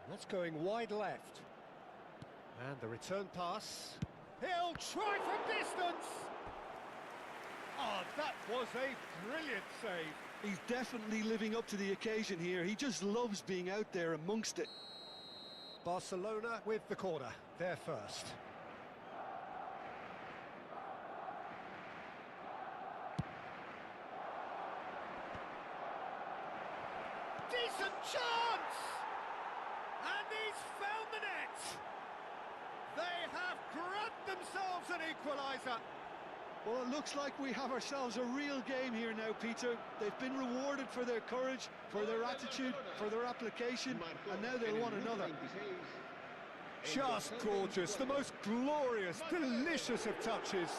That's going wide left. And the return pass. He'll try from distance! Oh, that was a brilliant save. He's definitely living up to the occasion here. He just loves being out there amongst it. Barcelona with the corner. They're first. Decent chance! And he's found the net! They have grabbed themselves an equaliser. Well, it looks like we have ourselves a real game here now, Peter. They've been rewarded for their courage, for their attitude, for their application, and now they'll want another. Just gorgeous, the most glorious, delicious of touches,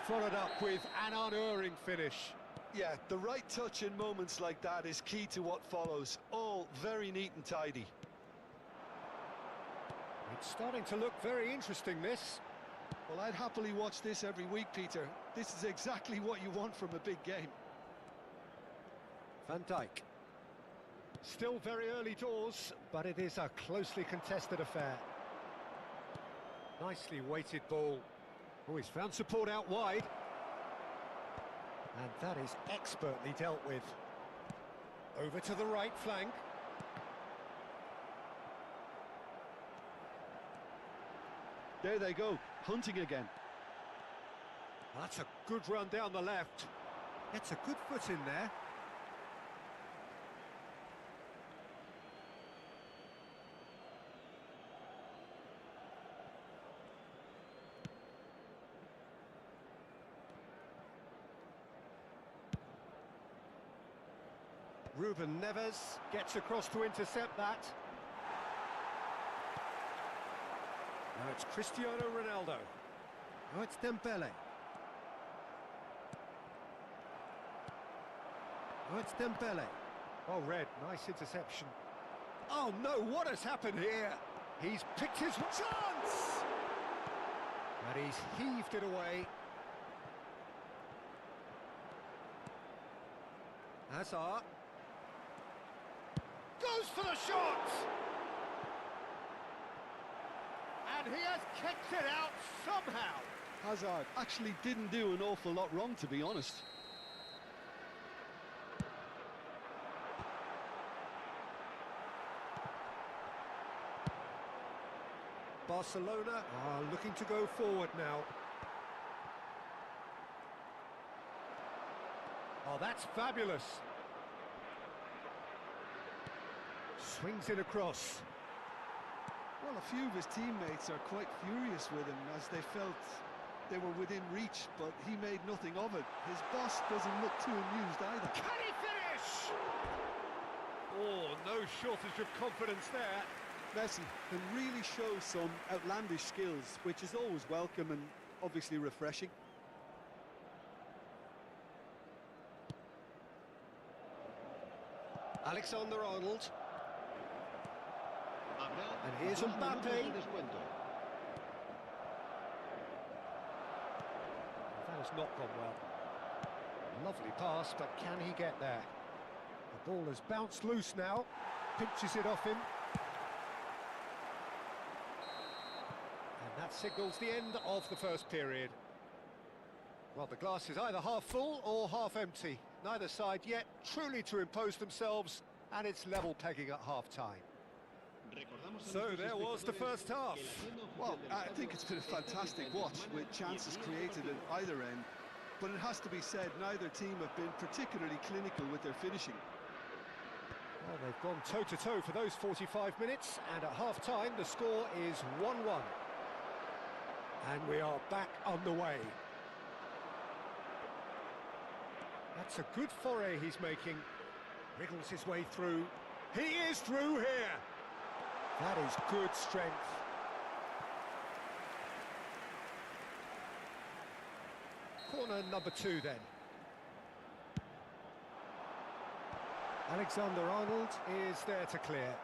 followed up with an unerring finish. Yeah, the right touch in moments like that is key to what follows. All very neat and tidy. It's starting to look very interesting, this. Well, I'd happily watch this every week, Peter. This is exactly what you want from a big game. Van Dijk. Still very early doors, but it is a closely contested affair. Nicely weighted ball. Oh, he's found support out wide. And that is expertly dealt with. Over to the right flank. There they go, hunting again. That's a good run down the left. Gets a good foot in there. Ruben Neves gets across to intercept that. Now it's Cristiano Ronaldo. Now it's Dembele. Now it's Dembele. Oh, Red, nice interception. Oh no, what has happened here? He's picked his chance! And he's heaved it away. Hazard. Goes for the shot! And he has kicked it out somehow. Hazard actually didn't do an awful lot wrong, to be honest. Barcelona are looking to go forward now. Oh, that's fabulous. Swings it across. Well, a few of his teammates are quite furious with him as they felt they were within reach, but he made nothing of it. His boss doesn't look too amused either. Can he finish? Oh, no shortage of confidence there. Messi can really show some outlandish skills, which is always welcome and obviously refreshing. Alexander-Arnold. Habrá And here's 2 minutos Mbappe. de descuento. That has not gone well. Lovely pass, but can he get there? The ball has bounced loose now. Pinches it off him. And that signals the end of the first period. Well, the glass is either half full or half empty. Neither side yet truly to impose themselves, and it's level pegging at half-time. So there was the first half. Well, I think it's been a fantastic watch with chances created at either end, but it has to be said neither team have been particularly clinical with their finishing. Well, they've gone toe-to-toe for those 45 minutes, and at half-time the score is 1-1. And we are back underway. That's a good foray he's making. Wriggles his way through. He is through here! That is good strength. Corner number 2 then. Alexander-Arnold is there to clear.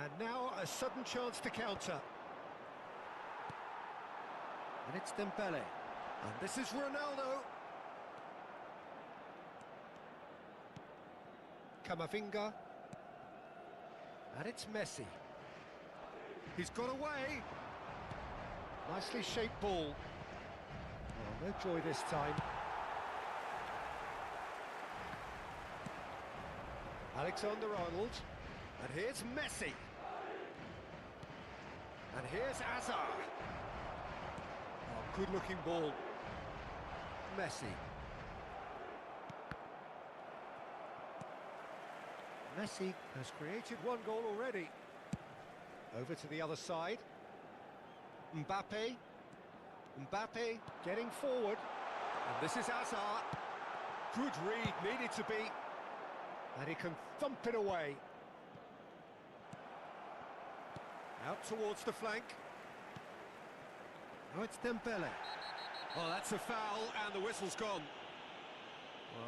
And now a sudden chance to counter. And it's Dembele. And this is Ronaldo. Camavinga. And it's Messi. He's got away. Nicely shaped ball. Oh, no joy this time. Alexander-Arnold. And here's Messi. And here's Hazard. Oh, good-looking ball. Messi. Messi has created 1 goal already. Over to the other side. Mbappe. Mbappe getting forward. And this is Hazard. Good read, needed to be. And he can thump it away. Out towards the flank. Now it's Dembele. Oh, that's a foul, and the whistle's gone.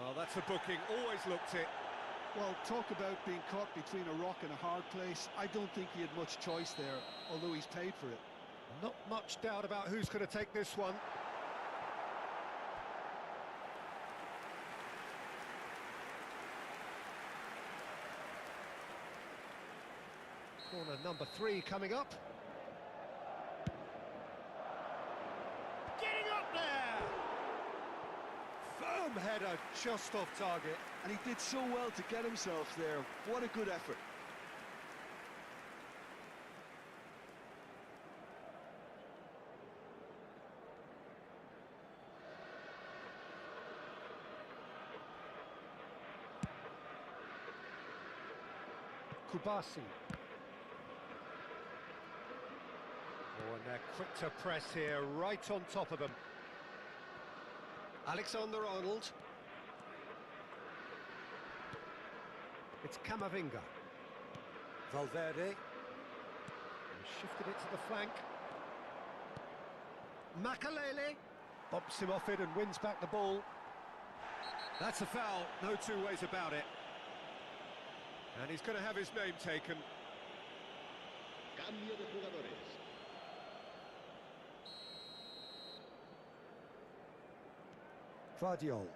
Well, that's a booking, always looked it. Well, talk about being caught between a rock and a hard place. I don't think he had much choice there, although he's paid for it. Not much doubt about who's going to take this one. Corner number 3 coming up. Getting up there! Firm header just off target. And he did so well to get himself there. What a good effort. Kubasi. Oh, and they're quick to press here, right on top of them. Alexander-Arnold. It's Camavinga. Valverde. And shifted it to the flank. Makalele. Bumps him off it and wins back the ball. That's a foul, no 2 ways about it. And he's going to have his name taken. Cambio de jugadores. Vardiol.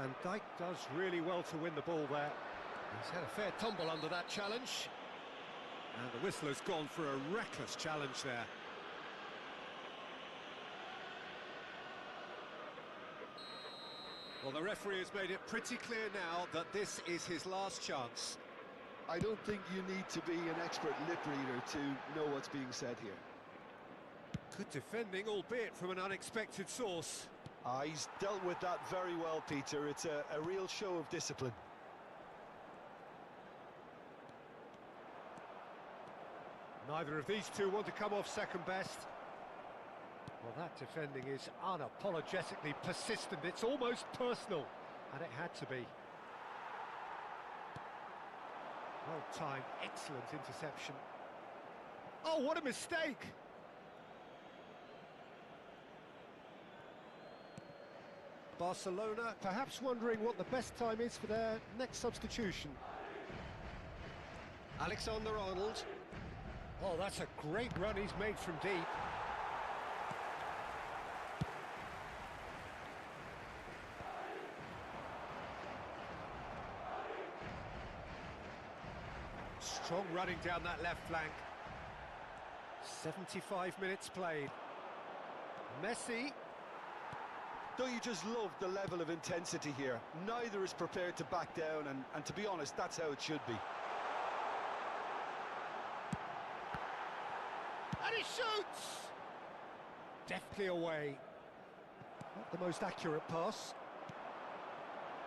And Dijk does really well to win the ball there. He's had a fair tumble under that challenge. And the whistler's gone for a reckless challenge there. Well, the referee has made it pretty clear now that this is his last chance. I don't think you need to be an expert lip reader to know what's being said here. Good defending, albeit from an unexpected source. He's dealt with that very well, Peter. It's a real show of discipline. Neither of these two want to come off second best. Well, that defending is unapologetically persistent. It's almost personal, and it had to be. Well timed, excellent interception. Oh, what a mistake! Barcelona perhaps wondering what the best time is for their next substitution. Alexander-Arnold. Oh, that's a great run he's made from deep. Strong running down that left flank. 75 minutes played. Messi. Don't you just love the level of intensity here? Neither is prepared to back down, and to be honest, that's how it should be. And he shoots! Deftly away. Not the most accurate pass.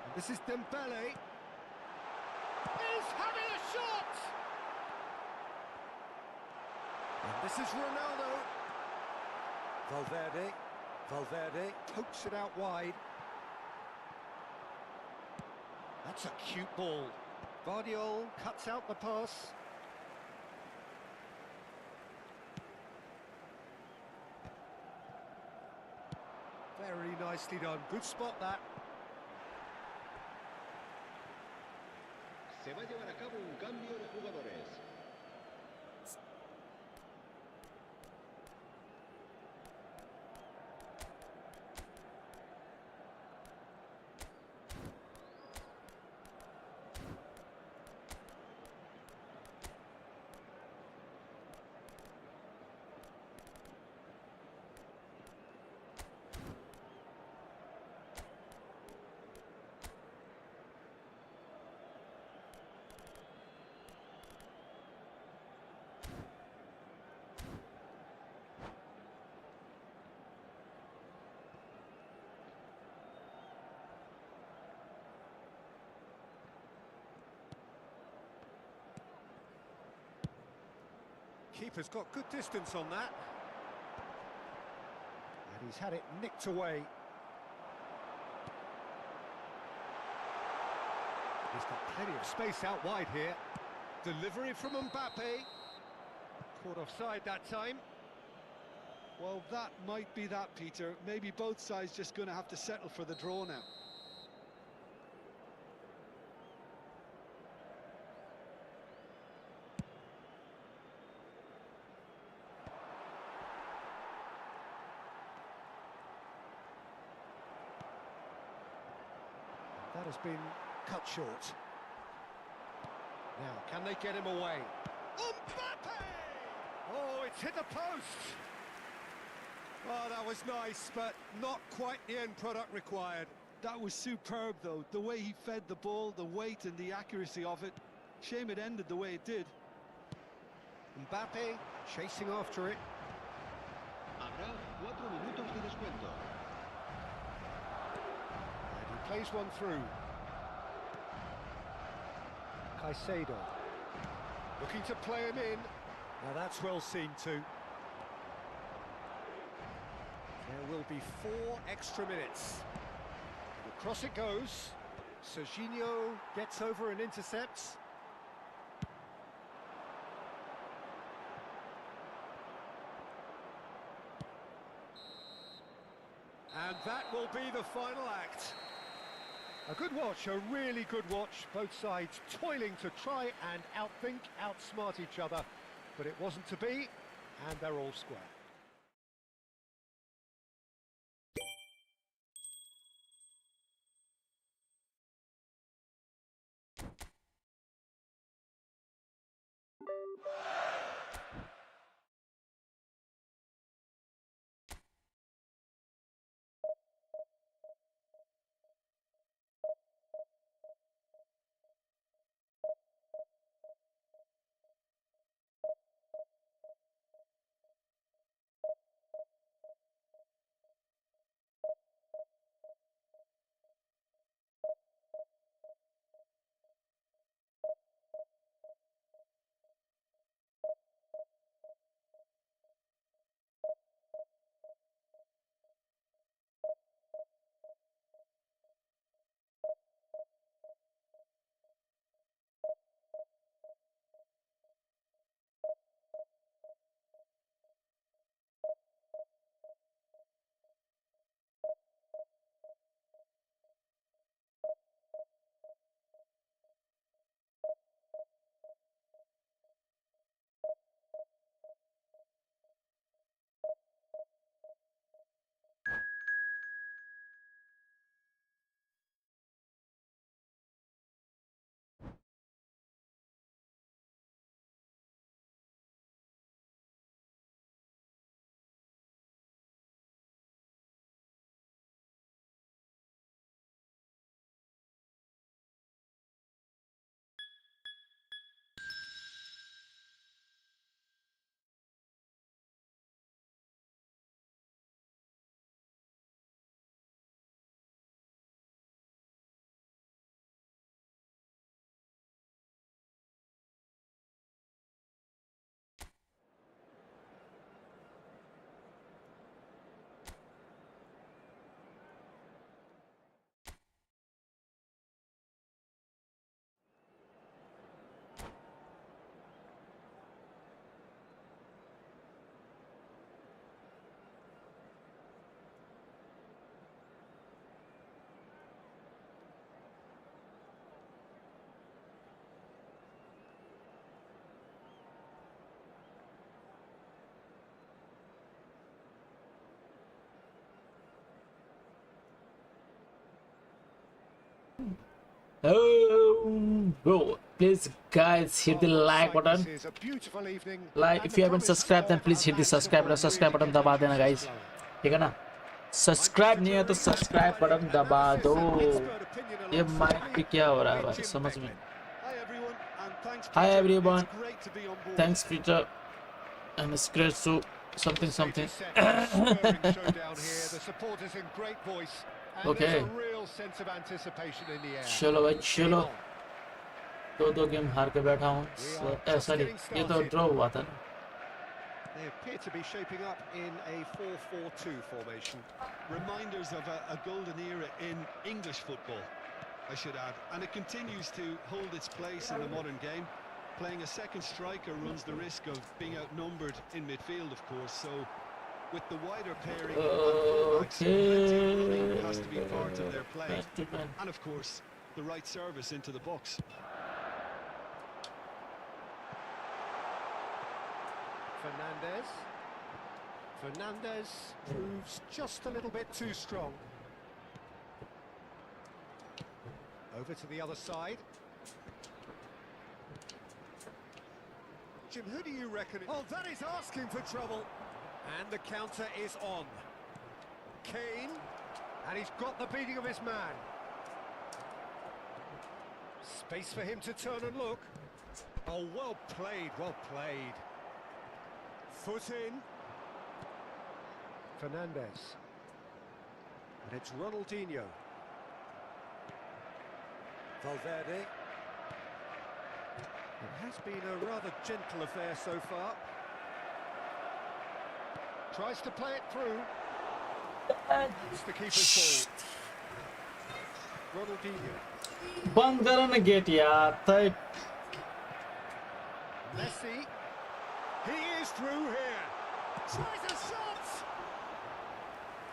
And this is Dembele. He's having a shot! And this is Ronaldo. Valverde pokes it out wide. That's a cute ball. Vardiol cuts out the pass. Very nicely done. Good spot, that. Se va a llevar a cabo un cambio de jugadores. Keeper's got good distance on that. And he's had it nicked away. He's got plenty of space out wide here. Delivery from Mbappe. Caught offside that time. Well, that might be that, Peter. Maybe both sides just going to have to settle for the draw now. That has been cut short. Now, can they get him away? Mbappe! Oh, it's hit the post! Oh, that was nice, but not quite the end product required. That was superb, though. The way he fed the ball, the weight and the accuracy of it. Shame it ended the way it did. Mbappe chasing after it. Habrá 4 minutos de descuento. And he plays one through. Caicedo. Looking to play him in. Now that's well seen too. There will be 4 extra minutes. Across it goes. Serginho gets over and intercepts. And that will be the final act. A good watch, a really good watch. Both sides toiling to try and outthink, outsmart each other. But it wasn't to be, and they're all square. Oh, bro, please guys hit the like button. This is a beautiful evening, Like and if the you haven't promise subscribed then of please a hit the match that subscribe will really button get दबा the देना guys. juices flowing. ठीक है ना? Subscribe नहीं है तो subscribe button दबा दो. ये mic पे क्या हो रहा है भाई समझ में. Hi everyone, and thanks Hi Peter. everyone. It's great to be on board. Thanks Peter. And it's great so something. Showdown here. The supporters in great voice, and Okay. there's a real sense of anticipation in the air. चलो भाई चलो. दो game हार के बैठा हूँ. Sorry, ये तो draw हुआ था ना. They appear to be shaping up in a 4-4-2 formation. Reminders of a golden era in English football, I should add. And it continues to hold its place in the modern game. Playing a second striker runs the risk of being outnumbered in midfield, of course. So, with the wider pairing and fullbacks, plenty of running has to be part of their play. And, of course, the right service into the box. Fernandez proves just a little bit too strong. Over to the other side. Jim, who do you reckon? Oh, that is asking for trouble. And the counter is on. Kane, and he's got the beating of his man. Space for him to turn and look. Oh, well played, well played. Foot in. Fernandez. And it's Ronaldinho. Valverde. It has been a rather gentle affair so far. Tries to play it through. It's the keeper's ball. Ronaldinho. बंद करो ना gate यार. Messi. He is through here. Tries a shot.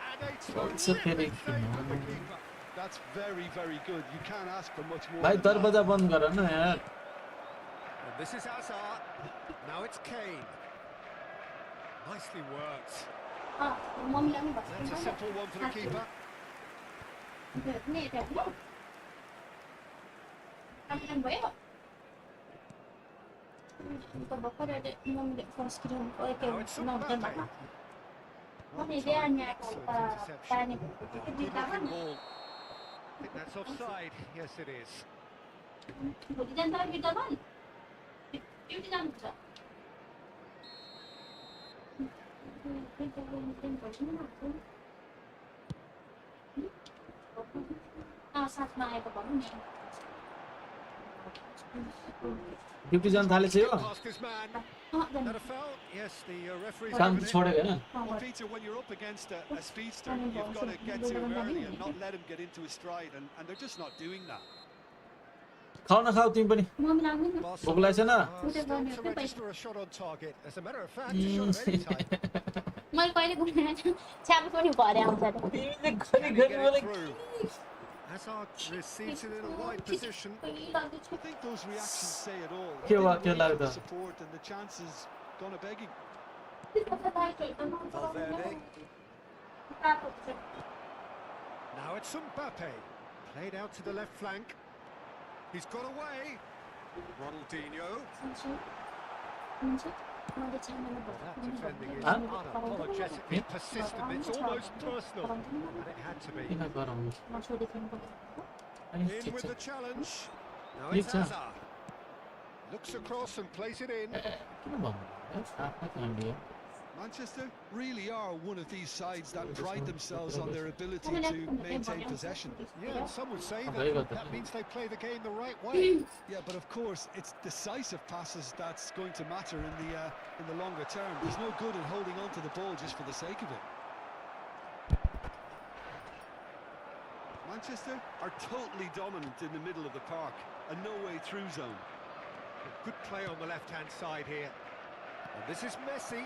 And a It's a pity. terrific save from the keeper. That's very, very good. You can't ask for much more. भाई than that. दरवाजा बंद करो ना यार. And this is Hazard. Now it's Kane. Nicely worked. That's a simple one for the keeper. Now it's Mbappe. Well, interception. Good looking ball. I think that's offside. Yes, it is. Duty जान थाले से हो. Past his man. That a foul? Yes, the referee's काम given it. छोड़ेगा ना. Well, Peter, when you're up against a speedster, you've got to get to him early and not let him get into his stride, and they're just not doing that. खाओ ना खाओ तुम पनि. भोक लागेछ न? Still to register a shot on target. As a matter of fact, a shot of any type. मैले कहिले घुमेर छ्याप पनि भरे आउँछ त तिमीले Can घरि he घरि get मलाई it through? Hazard receives it in a wide position. I think those reactions say it all. के They've वा के waited for लाग्दा. support and the chances gone a begging. Valverde. Now it's Mbappe. Played out to the left flank. He's got away. Ronaldinho. That defending is Huh? unapologetically persistent. It's almost personal. And it had to be. किन गराउनु? अनि In ठिक with छ. the challenge. Now Yes, it's sir. Hazard. Looks across and plays it in. किन भन्नु? आफ्नो काम दियो. Manchester really are one of these sides that pride themselves on their ability to maintain possession. Yeah, and some would say Very good. that means they play the game the right way. Yeah, but of course, it's decisive passes that's going to matter in the longer term. There's no good in holding on to the ball just for the sake of it. Manchester are totally dominant in the middle of the park, a no-way through zone. Good play on the left-hand side here. And this is Messi.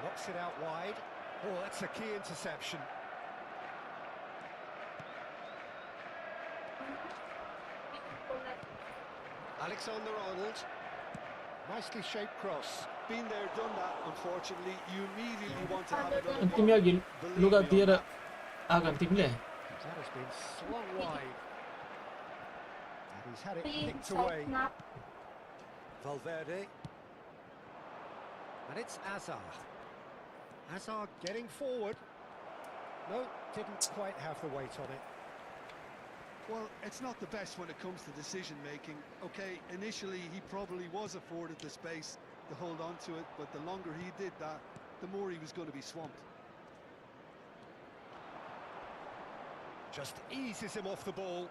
Knocks it out wide. Oh, that's a key interception. Alexander-Arnold. Nicely shaped cross. Been there, done that, unfortunately. You immediately want to have it on the अनि तिमी अघि लुगा दिएर आएको नि तिमीले. That has been slung wide. He's had it Please, nicked away. snap. Valverde. And it's Azar. Azar getting forward. No, didn't quite have the weight on it. Well, it's not the best when it comes to decision making. Okay, initially he probably was afforded the space to hold on to it, but the longer he did that, the more he was going to be swamped. Just eases him off the ball.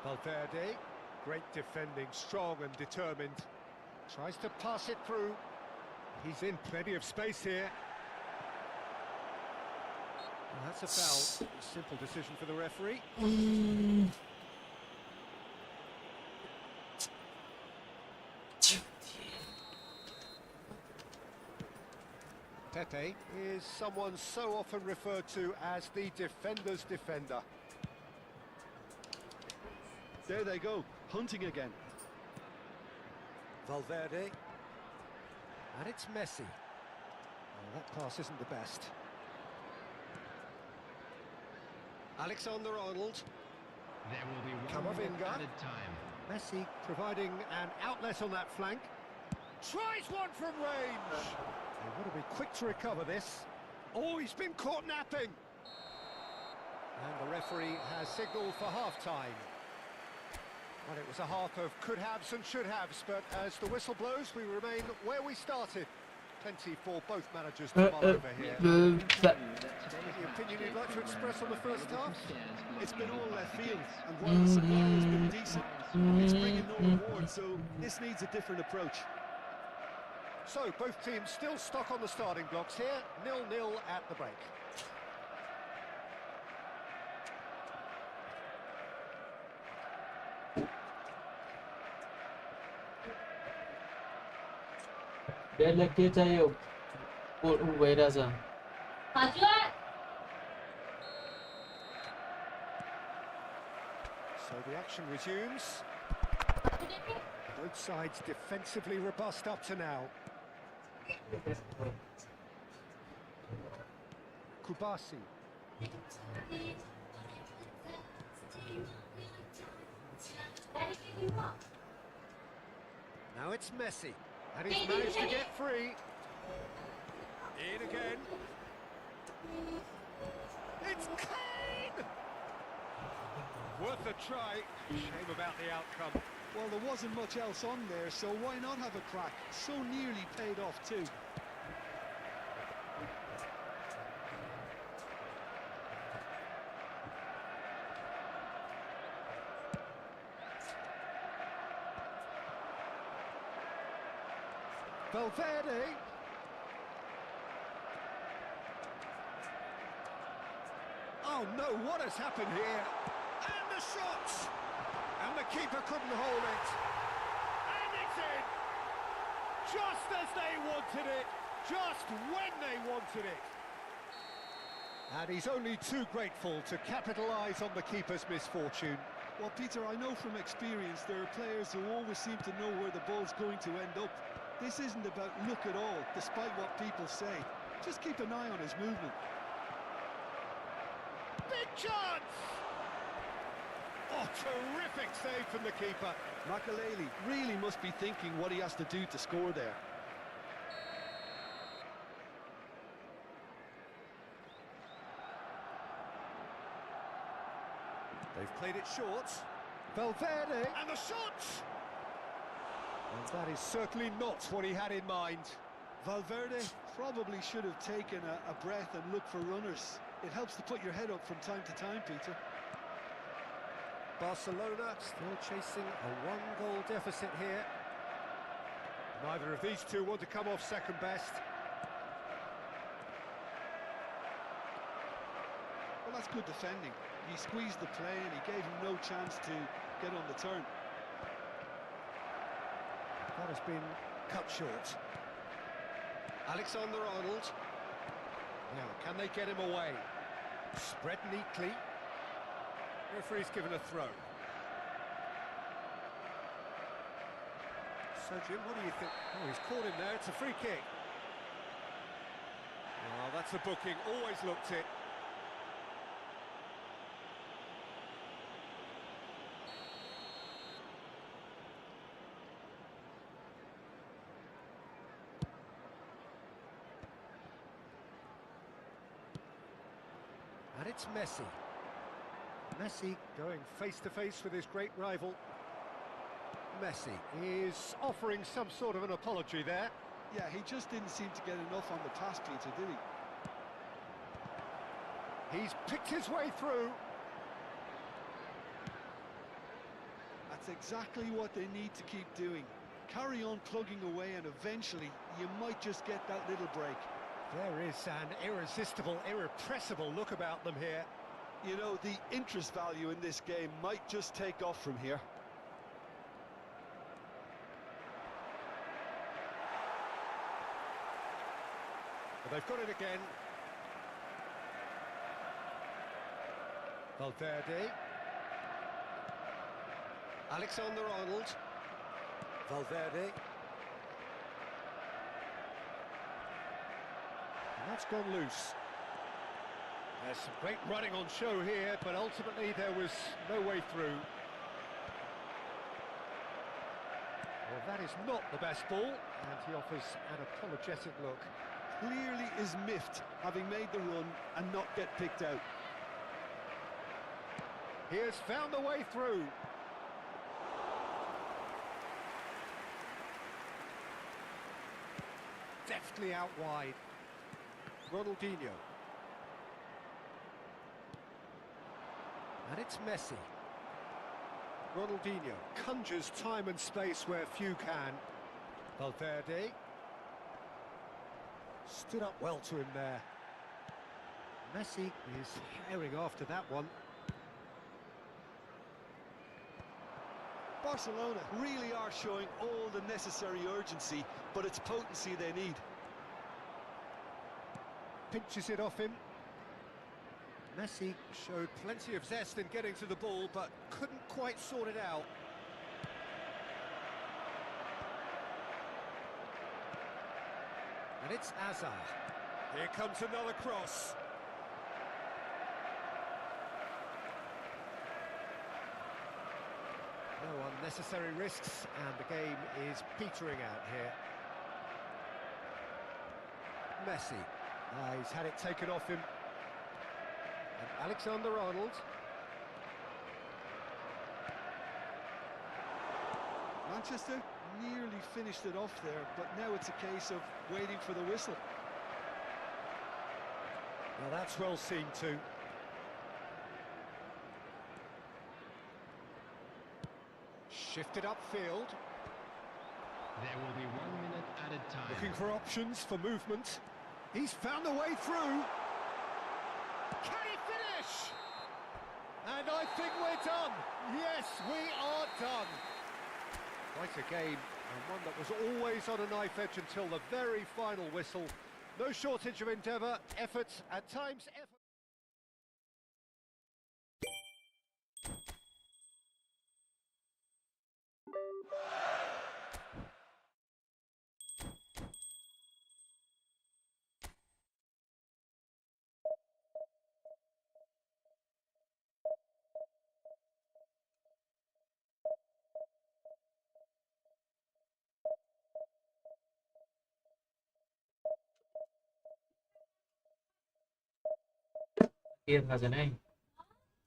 Valverde, great defending, strong and determined. Tries to pass it through. He's in plenty of space here. Well, that's a foul. Simple decision for the referee. Pepe is someone so often referred to as the defender's defender. There they go, hunting again. Valverde. And it's Messi. Oh, that pass isn't the best. Alexander-Arnold. There will be one minute Camavinga. added time. Messi providing an outlet on that flank. Tries one from range. They want to be quick to recover this. Oh, he's been caught napping. And the referee has signalled for half-time. Well, it was a half of could-haves and should-haves, but as the whistle blows, we remain where we started. Plenty for both managers to mull over here. Any opinion you'd like to express on the first half? It's been all left field, and while the supply has been decent, it's bringing no reward, so this needs a different approach. So, both teams still stuck on the starting blocks here, 0-0 at the break. डेढ़ लाख के चाहिए वो वैरा सा So the action resumes. Both sides defensively robust up to now. Kubasi. Now it's Messi. And he's managed to get free. In again. It's Kane! Worth a try. Shame about the outcome. Well, there wasn't much else on there, so why not have a crack? So nearly paid off too. Valverde. Oh no, what has happened here? And the shots! And the keeper couldn't hold it. And it's in! Just as they wanted it. Just when they wanted it. And he's only too grateful to capitalise on the keeper's misfortune. Well, Peter, I know from experience there are players who always seem to know where the ball's going to end up. This isn't about luck at all, despite what people say. Just keep an eye on his movement. Big chance! Oh, terrific save from the keeper. Makelele really must be thinking what he has to do to score there. They've played it short. Valverde, and the shot! And that is certainly not what he had in mind. Valverde probably should have taken a breath and looked for runners. It helps to put your head up from time to time, Peter. Barcelona still chasing a one-goal deficit here. Neither of these two want to come off second best. Well, that's good defending. He squeezed the play and he gave him no chance to get on the turn. That has been cut short. Alexander-Arnold. Now, can they get him away? Spread neatly. Referee's given a throw. So, Jim, what do you think? Oh, he's caught him there. It's a free kick. Well, that's That's a booking, always looked it. And it's Messi. Messi going face-to-face with his great rival. Messi is offering some sort of an apology there. Yeah, he just didn't seem to get enough on the pass, Peter, did he? He's picked his way through. That's exactly what they need to keep doing. Carry on plugging away and eventually you might just get that little break. There is an irresistible, irrepressible look about them here. You know, the interest value in this game might just take off from here. But they've got it again. Valverde. Alexander-Arnold. Valverde. And that's gone loose. There's some great running on show here, but ultimately there was no way through. Well, that is not the best ball, and he offers an apologetic look. Clearly is miffed, having made the run and not get picked out. He has found a way through. Deftly out wide. Ronaldinho. And it's Messi. Ronaldinho conjures time and space where few can. Valverde. Stood up well to him there. Messi is herring after that one. Barcelona really are showing all the necessary urgency, but it's potency they need. Pinches it off him. Messi showed plenty of zest in getting to the ball, but couldn't quite sort it out. And it's Azar. Here comes another cross. No unnecessary risks, and the game is petering out here. Messi. He's had it taken off him. And Alexander-Arnold. Manchester nearly finished it off there, but now it's a case of waiting for the whistle. Now that's well seen too. Shifted upfield. There will be 1 minute added time. Looking for options for movement. He's found a way through. Can he finish? And I think we're done. Yes, we are done. Quite a game, and one that was always on a knife edge until the very final whistle. No shortage of endeavour, effort, at times effort. के थाहा छैन है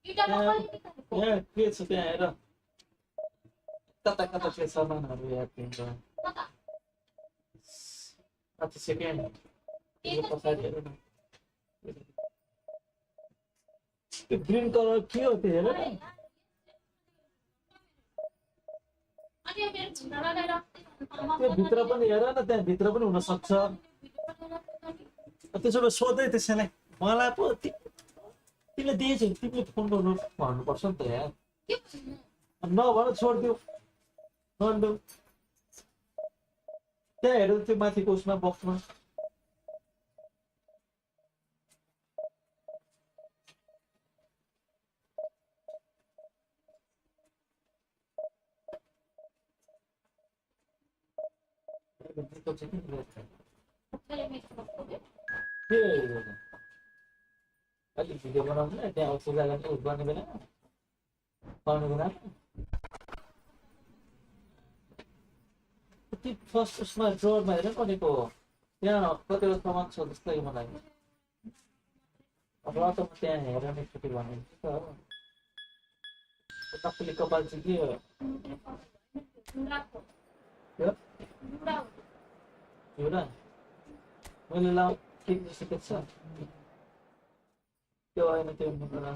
इटा नखलिने त यहाँ के छ त्यहाँ हेर कता कता के सामानहरू यहाँ पिन्छ अच्छा सेकेन्ड यो पछाडि हेर न त्यो ग्रीन कलर के हो त्यो हेर न अनि मेरो झुन्डा लगाएर त्यो भित्र पनि हेर न त्यहाँ भित्र पनि हुन सक्छ त्यसो भए सोधै त्यसैलाई मलाई पो तिमीले दिएछ तिमीले फोन गर्नु भन्नुपर्छ नि त यार नभन छोडिदिऊ नदेऊ त्यहाँ हेर त्यो माथिको उसमा बक्समा अलिक भिडियो बनाउनु न त्यहाँ पूजा गर्ने उस गर्ने बेलामा पाउने बेला त्यो फर्स्ट उसमा ड्ररमा हेरेर भनेको त्यहाँ कतिवटा सामान छ जस्तो लाग्यो मलाई अब त म त्यहाँ हेरेर नै छुट्टी भनेको छ नक्कली कपाल चाहिँ के हो झुरा मैले लाउ किन्न सिकेको छ त्यो होइन त्यो त्यहाँ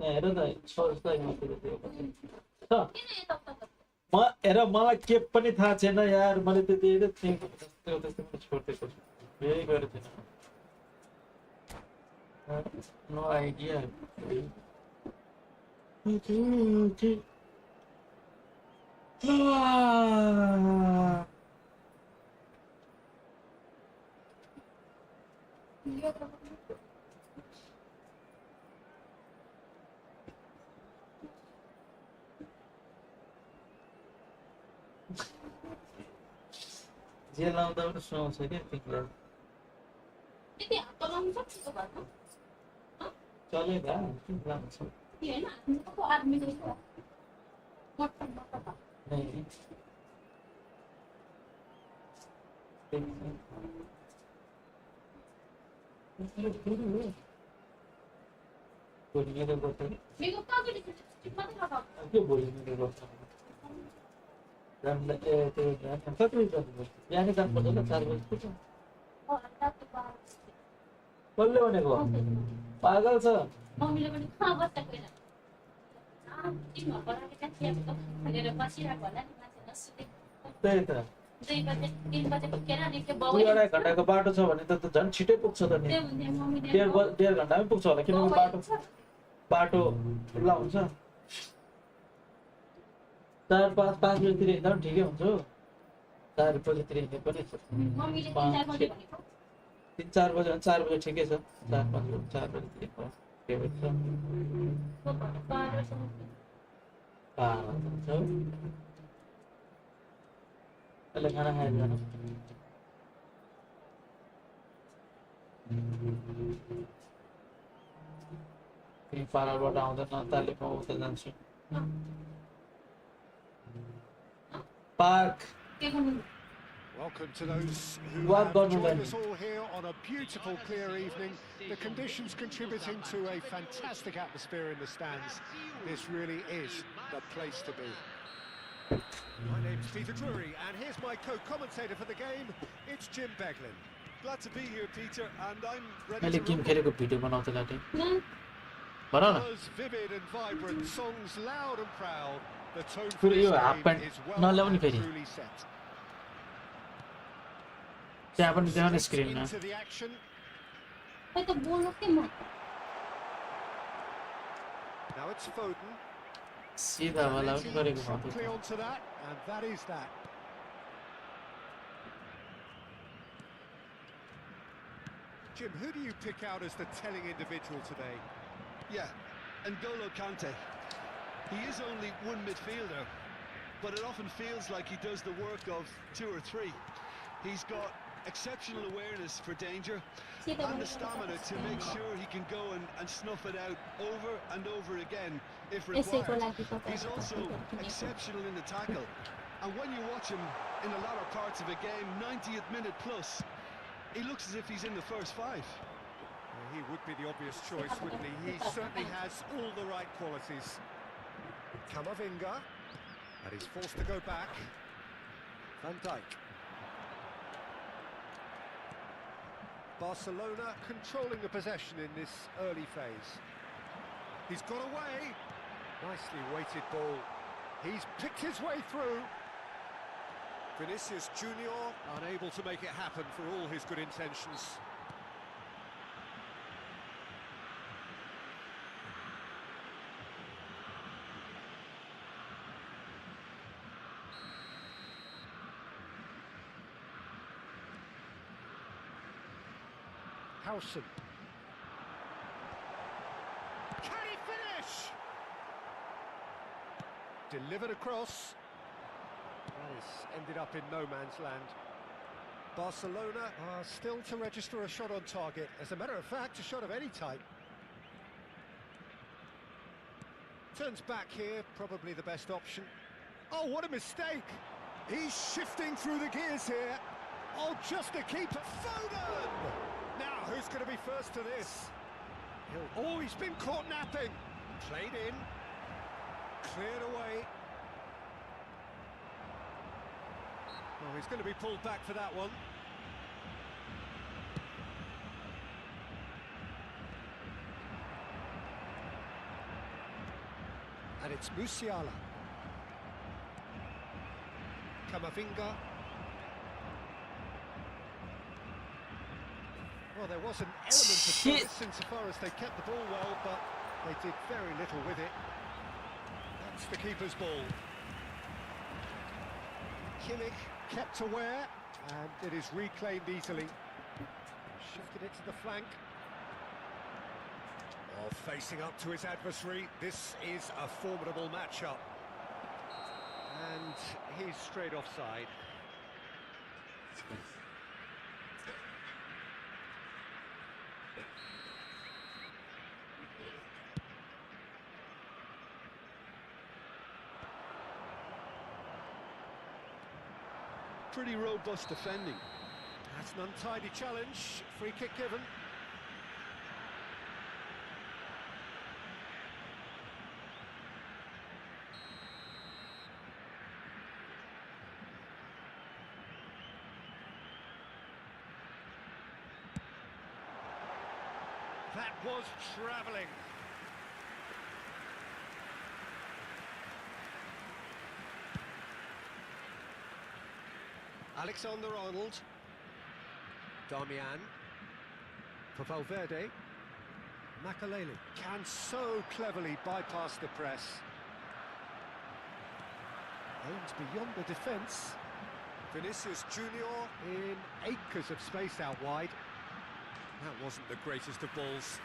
हेर त छ जस्तो लाग्यो म हेर मलाई के पनि थाहा छैन यार मैले त्यति त्यस्तो छोडिदिएको छु यही गरेको थिएन नो आइडिया जे लाउँदा पनि सुहाउँछ क्या तिमीलाई त्यति हात लाउनु सक्छ घरमा चले भए किन लाउँछ त्यो होइन हातको आदमी जस्तो मट्टन नहीं बोलिए तो बोलते मेको कागज मात्र लगाऊ के बोलिए तो बोलते राम लगे तो राम कब भी बोलते यानी काम बोलते ना 4 बजे कुछ बोलले भनेको पागल छ मम्मीले पनि खा बस्दा गएन तिम्रो घरबाट के थिएको भनेर बसिरहेको होला नि मान्छे नसुते त्यही त 2 बजे 3 बजे पुगेर नि के 2-2.5 घण्टाको बाटो छ भने त झन् छिटै पुग्छ त नि 1.5 घण्टामै पुग्छ होला किनकि बाटो खुल्ला हुन्छ 4-5 बजेतिर हिँड्दा पनि ठिकै हुन्छ 4 बजेतिर हिँड्ने पनि मम्मीले 3-4 बजे भनेको 3-4 बजे 4 बजे ठिकै छ 4-5 बजेतिर के भन्छ अहिले खाना खाएर जानु पार्लरबाट आउँदैन ताले म उता जान्छु park Welcome to those who What have gone joined then? us all here on a beautiful, clear evening. The conditions contributing to a fantastic atmosphere in the stands. This really is the place to be. My name's Peter Drury, and here's my co-commentator for the game. It's Jim Beglin. Glad to be here, Peter, and I'm ready मैले to game rumble. खेलेको video बनाउँदै latte भन न Colours vivid and vibrant, songs loud and proud. The tone for फेरि this yo half game pant is well नल्याउने and फेरि truly set. त्यहाँ पनि देखाउने Straight स्क्रिनमा into the action. खै त बोल्नु के म Now it's Foden. सिधा वाला पनि गरेको Promptly भयो onto that, and that is that. Jim, who do you pick out as the telling individual today? Yeah, N'Golo Kante. He is only one midfielder, but it often feels like he does the work of 2 or 3. He's got exceptional awareness for danger and the stamina to make sure he can go and snuff it out over and over again if required. He's also exceptional in the tackle, and when you watch him in the latter parts of a game, 90th minute plus, he looks as if he's in the first 5. Well, he would be the obvious choice, wouldn't he? He certainly has all the right qualities. Camavinga, and he's forced to go back. Van Dijk. Barcelona controlling the possession in this early phase. He's got away. Nicely weighted ball. He's picked his way through. Vinicius Junior unable to make it happen for all his good intentions. Howson. Can he finish? Delivered across. That has ended up in no man's land. Barcelona are still to register a shot on target. As a matter of fact, a shot of any type. Turns back here, probably the best option. Oh, what a mistake! He's shifting through the gears here. Oh, just a keeper. Foden! Now, who's going to be first to this? Oh, he's been caught napping. Played in. Cleared away. Oh, he's going to be pulled back for that one. And it's Musiala. Camavinga. Well, there was an element of Shit. choice insofar as they kept the ball well, but they did very little with it. That's the keeper's ball. Kimmich kept aware, and it is reclaimed easily. Shifted it to the flank. Oh, facing up to his adversary. This is a formidable matchup. And he's straight offside. Pretty robust defending. That's an untidy challenge. Free kick given. That was travelling. Alexander-Arnold. Darmian. For Valverde. Makaleli can so cleverly bypass the press. Aims beyond the defence. Vinicius Junior in acres of space out wide. That wasn't the greatest of balls.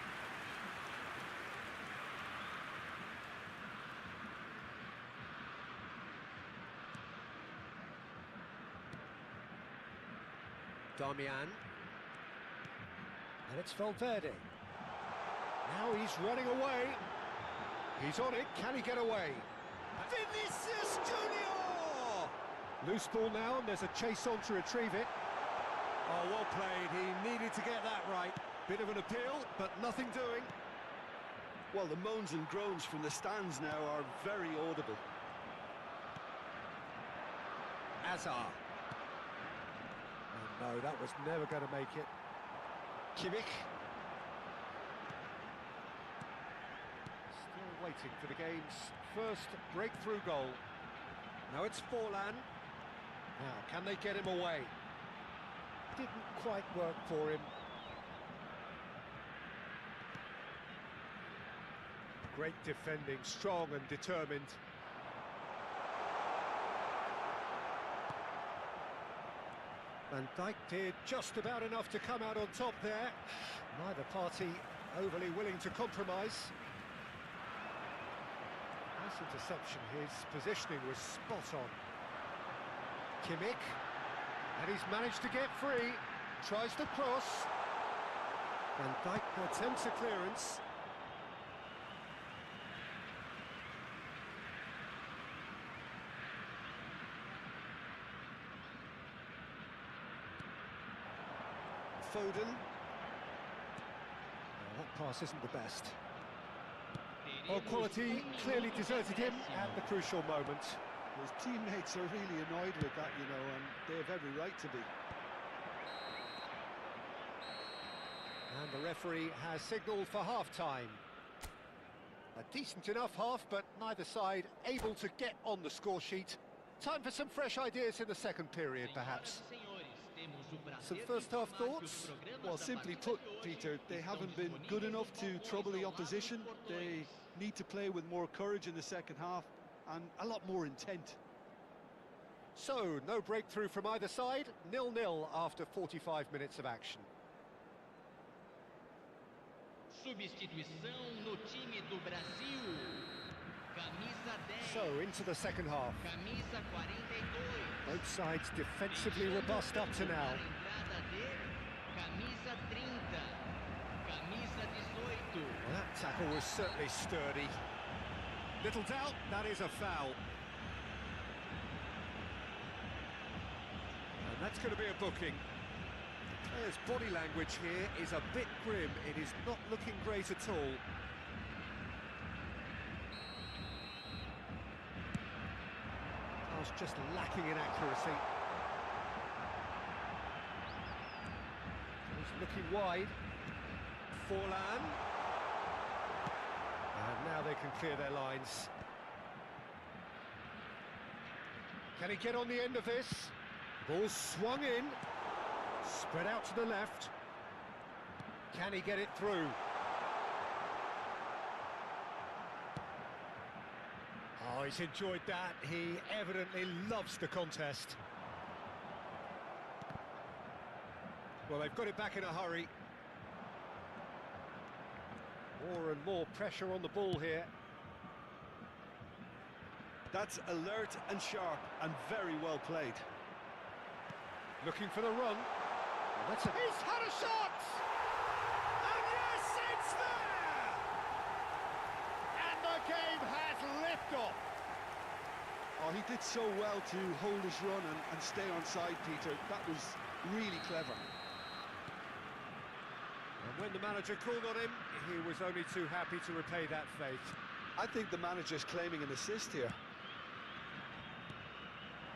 Darmian. And it's Valverde. Now he's running away. He's on it. Can he get away? Vinicius Junior! Loose ball now, and there's a chase on to retrieve it. Oh, well played. He needed to get that right. Bit of an appeal, but nothing doing. Well, the moans and groans from the stands now are very audible. Hazard. Oh no, that was never going to make it. Kimmich. Still waiting for the game's first breakthrough goal. Now it's Forlan. Now, can they get him away? Didn't quite work for him. Great defending, strong and determined. Van Dijk did just about enough to come out on top there. Neither party overly willing to compromise. Nice interception, his positioning was spot on. Kimmich, and he's managed to get free. Tries the cross. Van Dijk attempts a clearance. Foden. Oh, that pass isn't the best. Well, quality clearly deserted him at the crucial moment. His teammates are really annoyed with that, you know, and they have every right to be. And the referee has signalled for half-time. A decent enough half, but neither side able to get on the score sheet. Time for some fresh ideas in the second period, perhaps. Some first-half thoughts? Well, simply put, Peter, they haven't been good enough to trouble the opposition. They need to play with more courage in the second half and a lot more intent. So, no breakthrough from either side, 0-0 after 45 minutes of action. Substituição no time do Brasil. Camisa 10. So, into the second half. Camisa 42. Both sides defensively robust up to now. tackle was certainly sturdy. Little doubt, that is a foul. And that's going to be a booking. The player's body language here is a bit grim. It is not looking great at all. Pass just lacking in accuracy. He's looking wide. Forlan. And now they can clear their lines. Can he get on the end of this? Ball swung in. Spread out to the left. Can he get it through? Oh, he's enjoyed that. He evidently loves the contest. Well, they've got it back in a hurry. More and more pressure on the ball here. That's alert and sharp and very well played. Looking for the run. He's had a shot! And yes, it's there! And the game has liftoff. Oh, he did so well to hold his run and stay on side, Peter. That was really clever. And when the manager called on him, he was only too happy to repay that faith. I think the manager's claiming an assist here.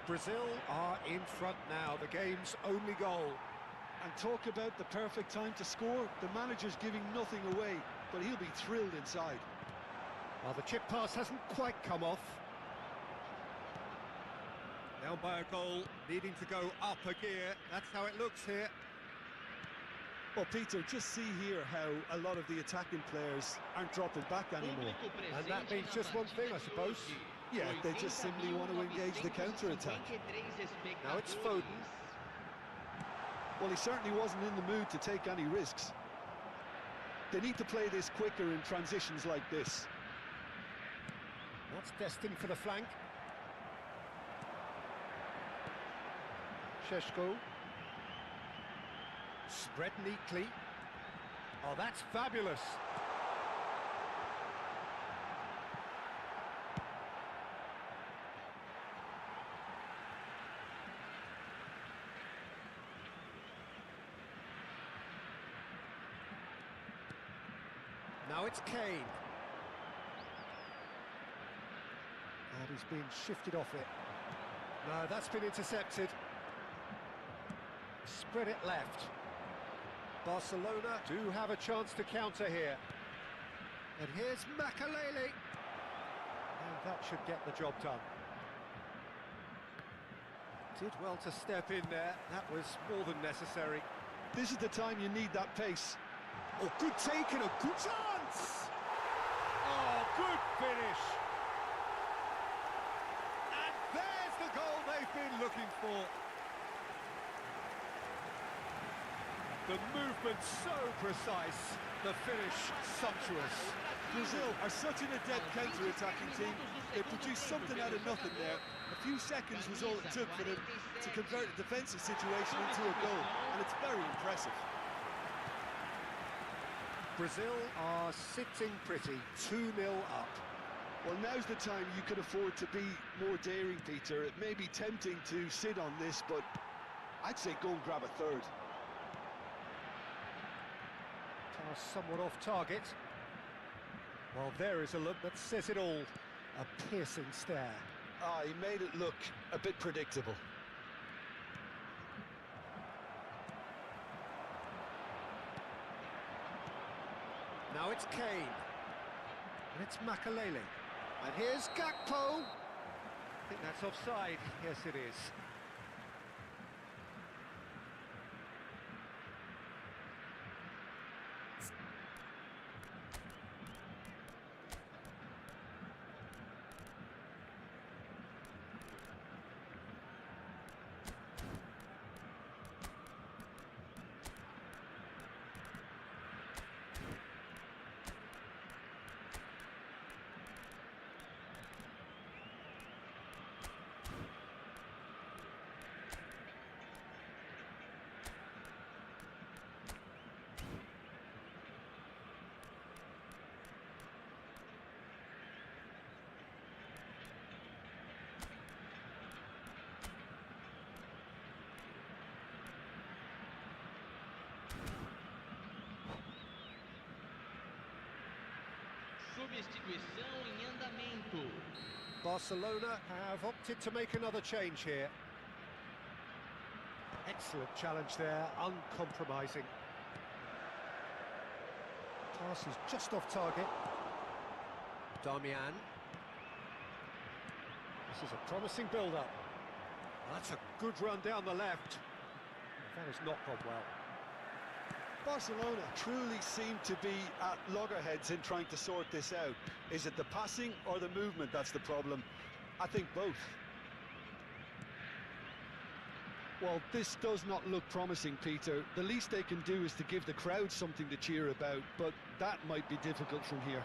Brazil are in front now, the game's only goal. And talk about the perfect time to score. The manager's giving nothing away, but he'll be thrilled inside. Well, the chip pass hasn't quite come off. Down by a goal, needing to go up a gear. That's how it looks here. Well, Peter, just see here how a lot of the attacking players aren't dropping back anymore. And that means just one thing, I suppose. Yeah, they just simply want to engage the counter-attack. Now it's Foden. Well, he certainly wasn't in the mood to take any risks. They need to play this quicker in transitions like this. That's destined for the flank. Šeško. Spread neatly. Oh, that's fabulous. Now it's Kane. And he's been shifted off it. No, that's been intercepted. Spread it left. Barcelona do have a chance to counter here. And here's Makalele. And that should get the job done. Did well to step in there. That was more than necessary. This is the time you need that pace. Oh, good take and a good chance! Oh, good finish! And there's the goal they've been looking for. The movement so precise, the finish sumptuous. Brazil are such an adept counter-attacking team. They produced something out of nothing there. A few seconds was all it took for them to convert a defensive situation into a goal, and it's very impressive. Brazil are sitting pretty, 2-0 up. Well, now's the time you could afford to be more daring, Peter. It may be tempting to sit on this, but I'd say go and grab a third. Pass somewhat off target. Well, there is a look that says it all. A piercing stare. Ah, he made it look a bit predictable. Now it's Kane. And it's Makalele. And here's Gakpo. I think that's offside. Yes, it is. Substituição em andamento. Barcelona have opted to make another change here. Excellent challenge there, uncompromising. Pass is just off target. Darmian. This is a promising build-up. That's a good run down the left. That has not gone well. Barcelona truly seem to be at loggerheads in trying to sort this out. Is it the passing or the movement that's the problem? I think both. Well, this does not look promising, Peter. The least they can do is to give the crowd something to cheer about, but that might be difficult from here.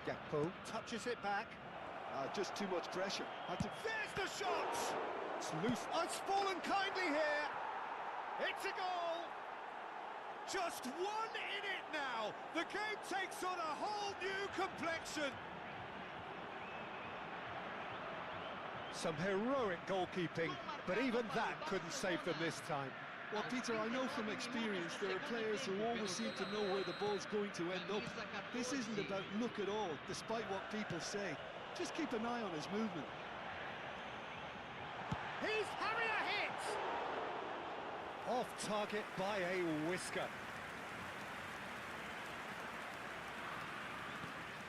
Gakpo touches it back. Just too much pressure. There's the shot! It's loose. Oh, it's fallen kindly here. It's a goal! Just 1 in it now. The game takes on a whole new complexion. Some heroic goalkeeping, but even that couldn't save them this time. Well, Peter, I know from experience there are players who always seem to know where the ball's going to end up. This isn't about luck at all, despite what people say. Just keep an eye on his movement. He's having a hit! Off target by a whisker.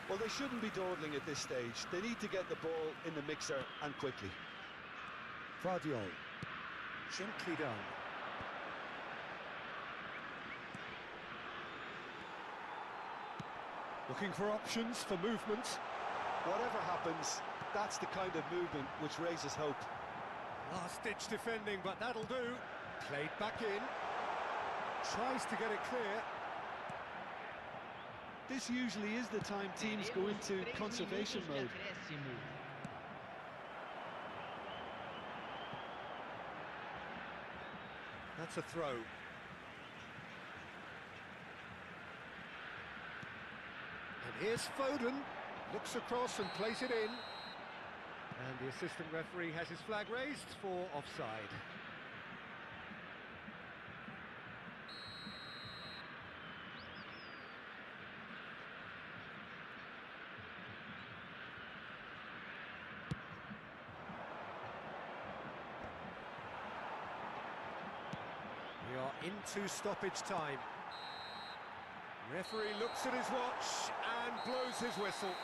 Well, they shouldn't be dawdling at this stage. They need to get the ball in the mixer, and quickly. Vardiol. Gently done. Looking for options for movement. Whatever happens, that's the kind of movement which raises hope. Last-ditch defending, but that'll do. Played back in. Tries to get it clear. This usually is the time teams go into conservation mode. That's a throw. And here's Foden. Looks across and plays it in. And the assistant referee has his flag raised for offside. We are into stoppage time. Referee looks at his watch and blows his whistle.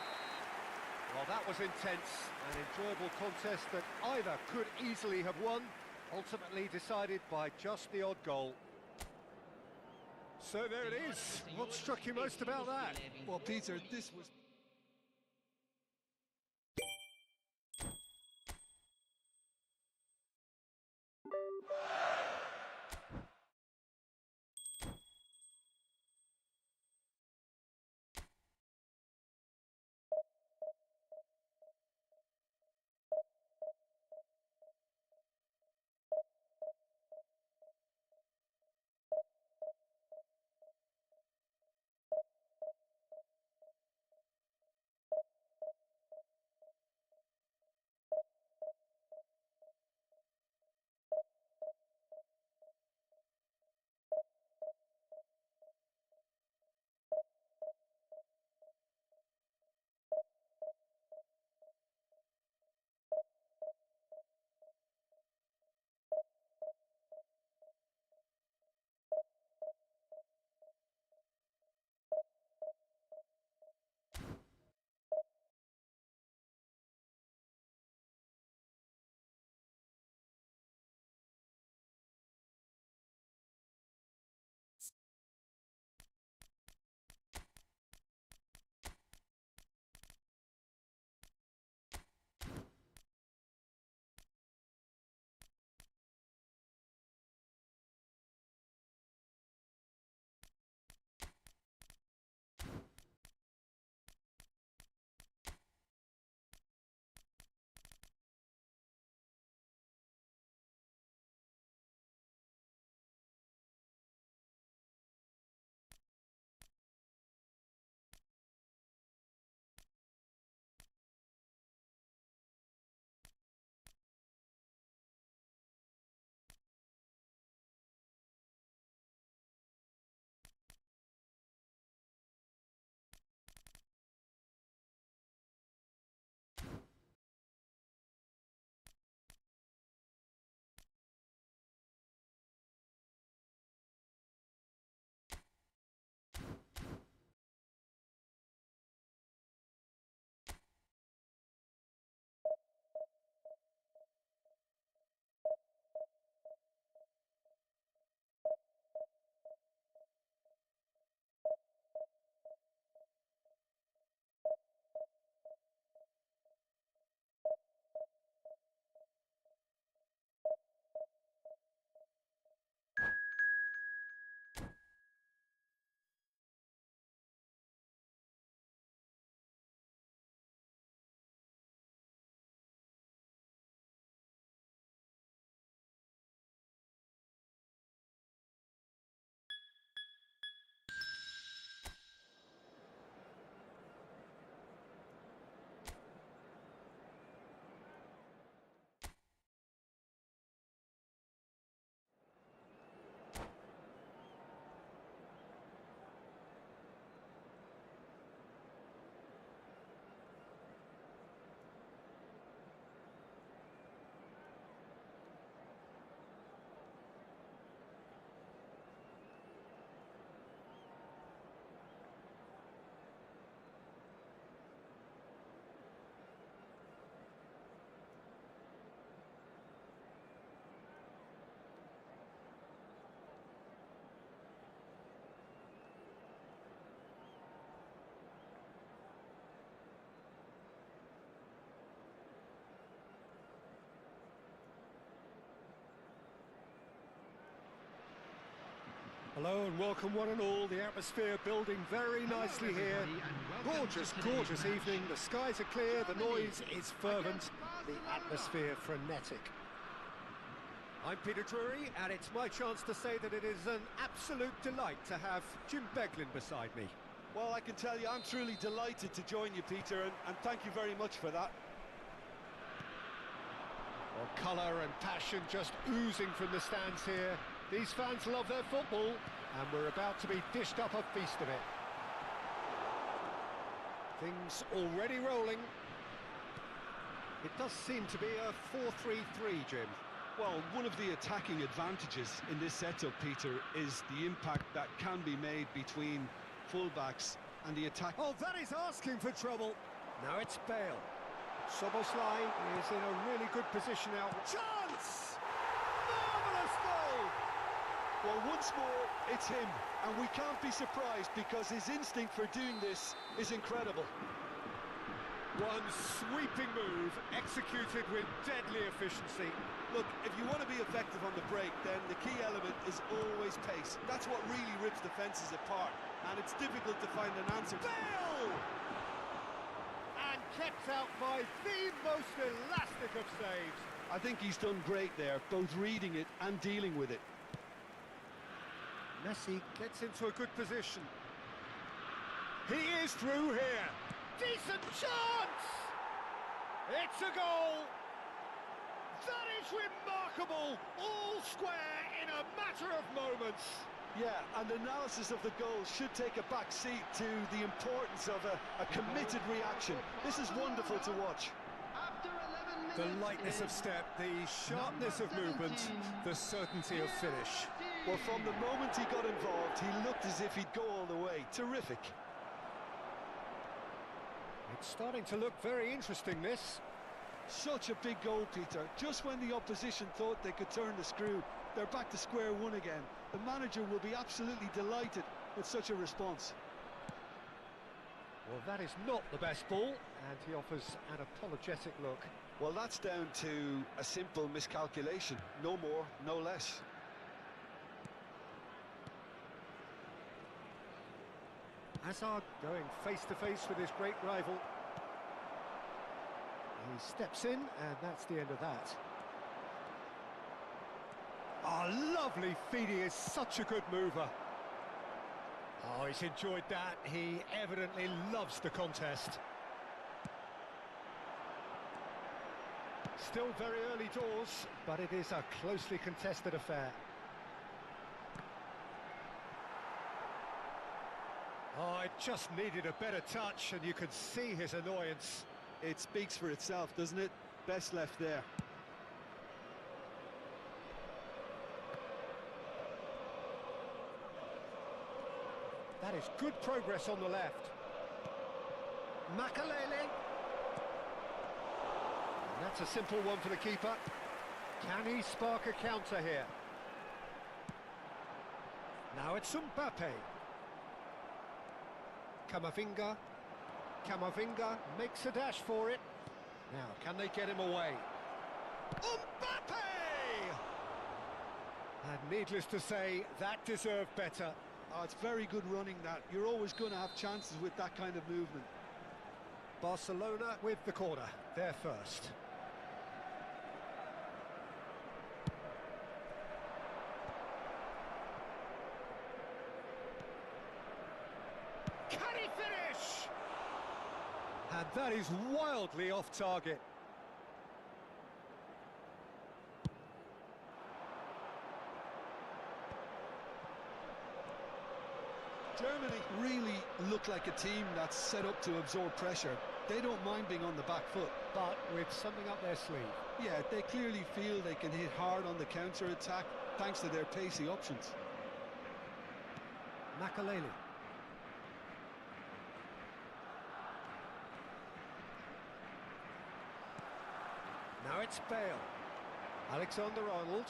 Well, that was intense, an enjoyable contest that either could easily have won, ultimately decided by just the odd goal. So there it is. What struck you most about that? Well, Peter, this was... Hello and welcome one and all. The atmosphere building very nicely here. Gorgeous, gorgeous evening. The skies are clear, the noise is fervent, the atmosphere frenetic. I'm Peter Drury, and it's my chance to say that it is an absolute delight to have Jim Beglin beside me. Well, I can tell you, I'm truly delighted to join you, Peter, and thank you very much for that. Well, colour and passion just oozing from the stands here. These fans love their football, and we're about to be dished up a feast of it. Things already rolling. It does seem to be a 4-3-3, Jim. Well, one of the attacking advantages in this setup, Peter, is the impact that can be made between fullbacks and the attack. Oh, that is asking for trouble. Now it's Bale. Soboslai is in a really good position now. Chance! Marvellous goal! Well, once more, it's him, and we can't be surprised because his instinct for doing this is incredible. One sweeping move, executed with deadly efficiency. Look, if you want to be effective on the break, then the key element is always pace. That's what really rips defences apart, and it's difficult to find an answer. Bale! And kept out by the most elastic of saves. I think he's done great there, both reading it and dealing with it. Messi gets into a good position. He is through here. Decent chance! It's a goal! That is remarkable! All square in a matter of moments. Yeah, and analysis of the goal should take a back seat to the importance of a committed reaction. This is wonderful to watch. The lightness of step, the sharpness of movement, the certainty of finish. Well, from the moment he got involved, he looked as if he'd go all the way. Terrific. It's starting to look very interesting, this. Such a big goal, Peter. Just when the opposition thought they could turn the screw, they're back to square one again. The manager will be absolutely delighted with such a response. Well, that is not the best ball, and he offers an apologetic look. Well, that's down to a simple miscalculation. No more, no less. Hazard going face-to-face with his great rival. He steps in, and that's the end of that. Oh, lovely feed. He is such a good mover. Oh, he's enjoyed that. He evidently loves the contest. Still very early doors, but it is a closely contested affair. Oh, it just needed a better touch, and you could see his annoyance. It speaks for itself, doesn't it? Best left there. That is good progress on the left. Makalele. And that's a simple one for the keeper. Can he spark a counter here? Now it's Mbappe. Camavinga. Camavinga makes a dash for it. Now, can they get him away? Mbappe! And needless to say, that deserved better. Oh, it's very good running, that. You're always going to have chances with that kind of movement. Barcelona with the corner. They're first. Can he finish? And that is wildly off target. Germany really look like a team that's set up to absorb pressure. They don't mind being on the back foot. But with something up their sleeve. Yeah, they clearly feel they can hit hard on the counter-attack thanks to their pacey options. Makalele. Now it's Bale. Alexander-Arnold.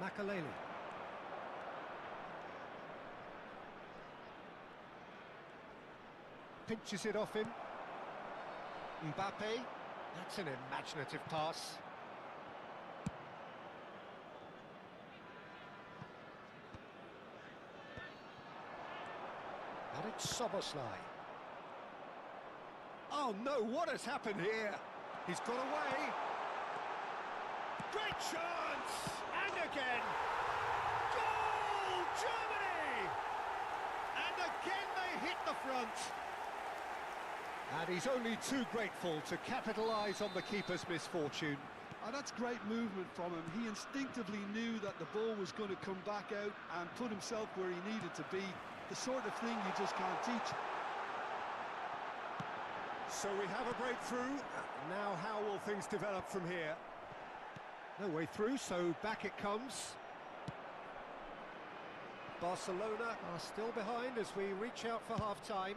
Makalele. Pinches it off him. Mbappe. That's an imaginative pass. It's Soboslai. Oh no, what has happened here? He's got away. Great chance! And again! Goal! Germany! And again they hit the front. And he's only too grateful to capitalise on the keeper's misfortune. Oh, that's great movement from him. He instinctively knew that the ball was going to come back out and put himself where he needed to be. The sort of thing you just can't teach. So we have a breakthrough. Now how will things develop from here? No way through, so back it comes. Barcelona are still behind as we reach out for half-time.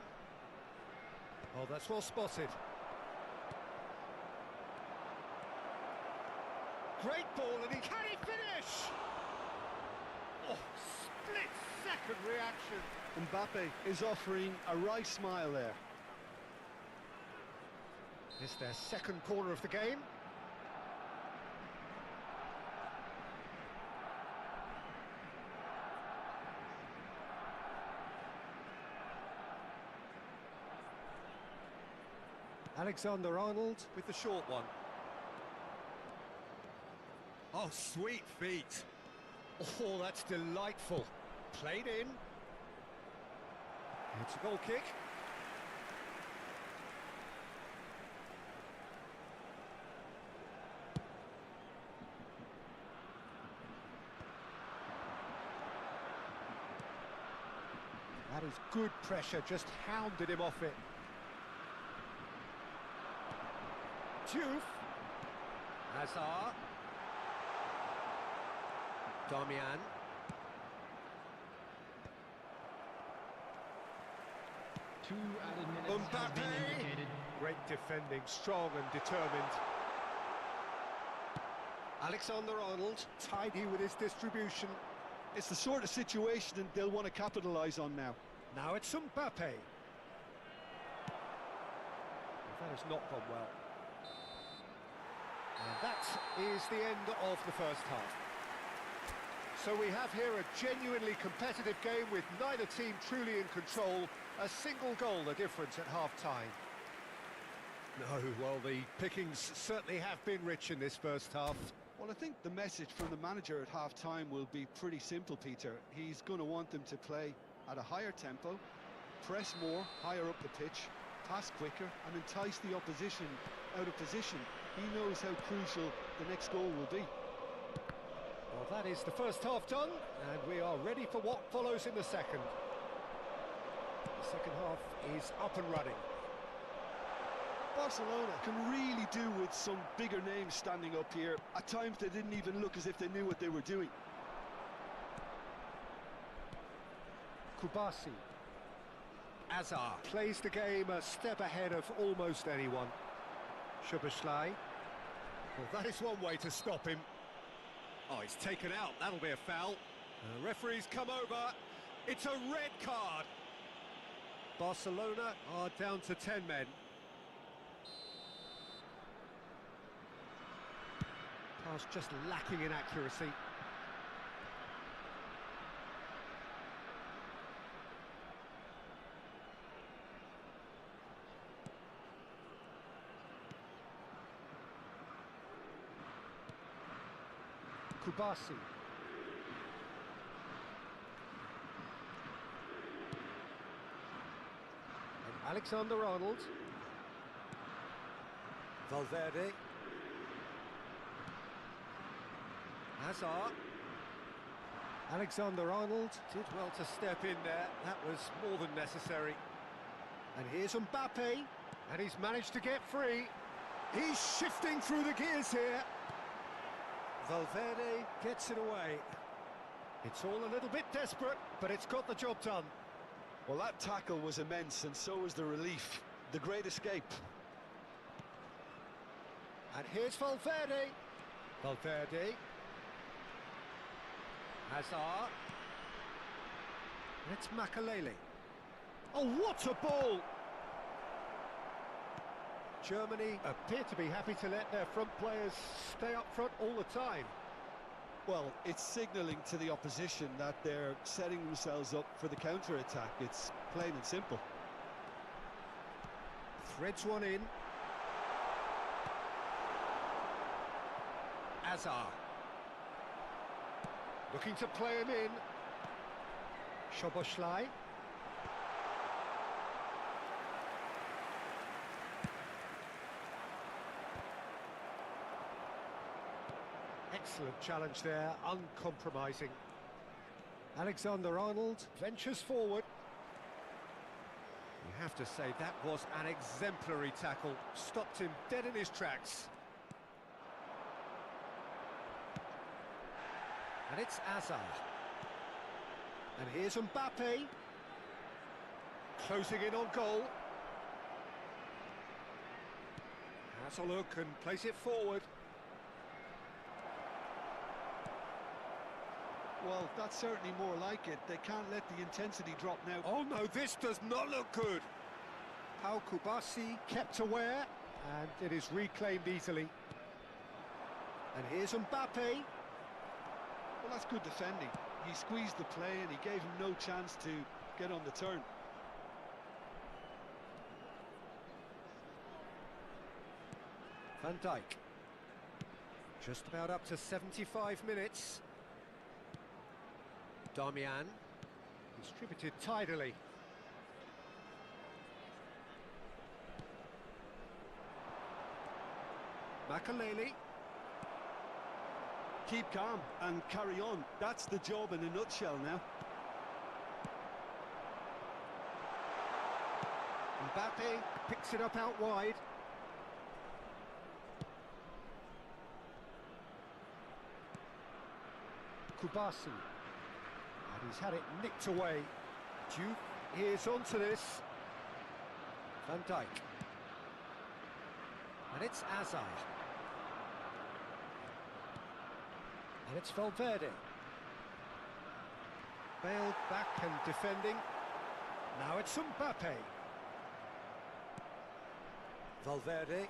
Oh, that's well spotted. Great ball, and can he finish? Oh, split-second reaction. Mbappe is offering a wry smile there. It's their second corner of the game. Alexander-Arnold with the short one. Oh, sweet feet. Oh, that's delightful. Played in. It's a goal kick. That is good pressure, just hounded him off it. Diouf. Hazard. Darmian. Two added minutes have been Mbappe. indicated. Great defending, strong and determined. Alexander-Arnold, tidy with his distribution. It's the sort of situation that they'll want to capitalise on now. Now it's Mbappe. That has not gone well. And that is the end of the first half. So we have here a genuinely competitive game with neither team truly in control. A single goal the difference at half-time. No, well, the pickings certainly have been rich in this first half. Well, I think the message from the manager at half-time will be pretty simple, Peter. He's going to want them to play at a higher tempo, press more, higher up the pitch, pass quicker, and entice the opposition out of position. He knows how crucial the next goal will be. Well, that is the first half done, and we are ready for what follows in the second. The second half is up and running. Barcelona can really do with some bigger names standing up here. At times they didn't even look as if they knew what they were doing. Kubasi. Hazard plays the game a step ahead of almost anyone. Szoboszlai. Well, that is one way to stop him. Oh, he's taken out. That'll be a foul. The referee's come over. It's a red card. Barcelona are down to 10 men. Pass just lacking in accuracy. Kubasi. And Alexander-Arnold. Valverde. Hazard. Alexander-Arnold did well to step in there. That was more than necessary. And here's Mbappe, and he's managed to get free. He's shifting through the gears here. Valverde gets it away. It's all a little bit desperate, but it's got the job done. Well, that tackle was immense, and so was the relief. The great escape. And here's Valverde. Valverde. Hazard. And it's Makalele. Oh, what a ball! Germany appear to be happy to let their front players stay up front all the time. Well, it's signalling to the opposition that they're setting themselves up for the counter-attack. It's plain and simple. Threads one in. Azar. Looking to play him in. Szoboszlai. Excellent challenge there, uncompromising. Alexander-Arnold ventures forward. You have to say that was an exemplary tackle. Stopped him dead in his tracks. And it's Azar. And here's Mbappe. Closing in on goal. Has a look and plays it forward. Well, that's certainly more like it. They can't let the intensity drop now. Oh no, this does not look good. How Kubasi kept aware, and it is reclaimed easily. And here's Mbappe. Well, that's good defending. He squeezed the play and he gave him no chance to get on the turn. Van Dijk. Just about up to 75 minutes. Darmian. Distributed tidily. Makaleli. Keep calm and carry on. That's the job in a nutshell now. Mbappe picks it up out wide. Kubasi. And he's had it nicked away. Juve, here's onto this. Van Dijk. And it's Azar. And it's Valverde. Bailed back and defending. Now it's Mbappe. Valverde.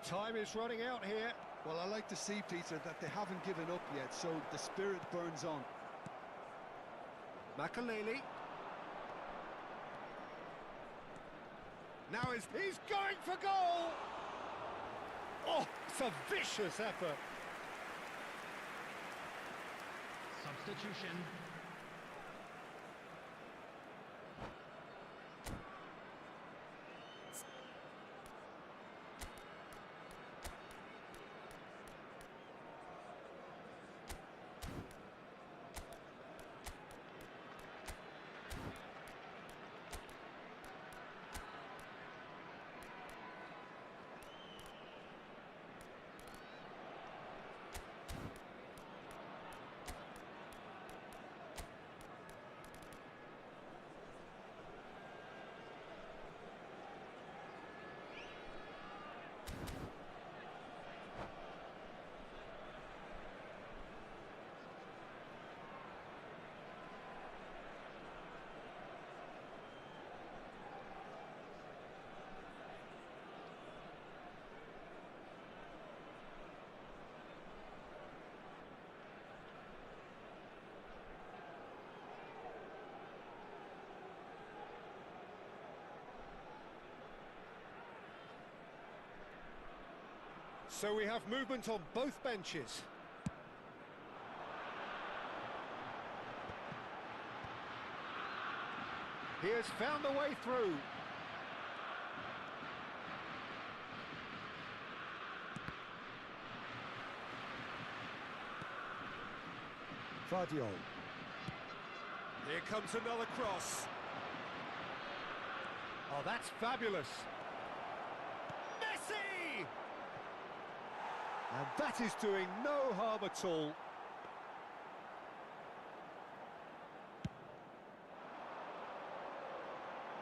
Time is running out here. Well, I like to see, Peter, that they haven't given up yet, so the spirit burns on. Makaleli. Now he's going for goal! Oh, it's a vicious effort. Substitution. So we have movement on both benches. He has found a way through. Vardiol. Here comes another cross. Oh, that's fabulous. Messi! And that is doing no harm at all.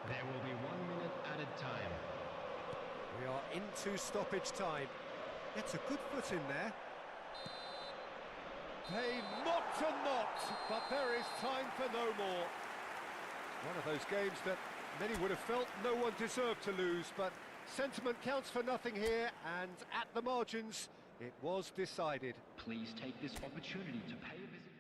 There will be 1 minute added time. We are into stoppage time. Gets a good foot in there. They knocked and knocked, but there is time for no more. One of those games that many would have felt no one deserved to lose, but Sentiment counts for nothing here, and at the margins, it was decided. Please take this opportunity to pay a visit.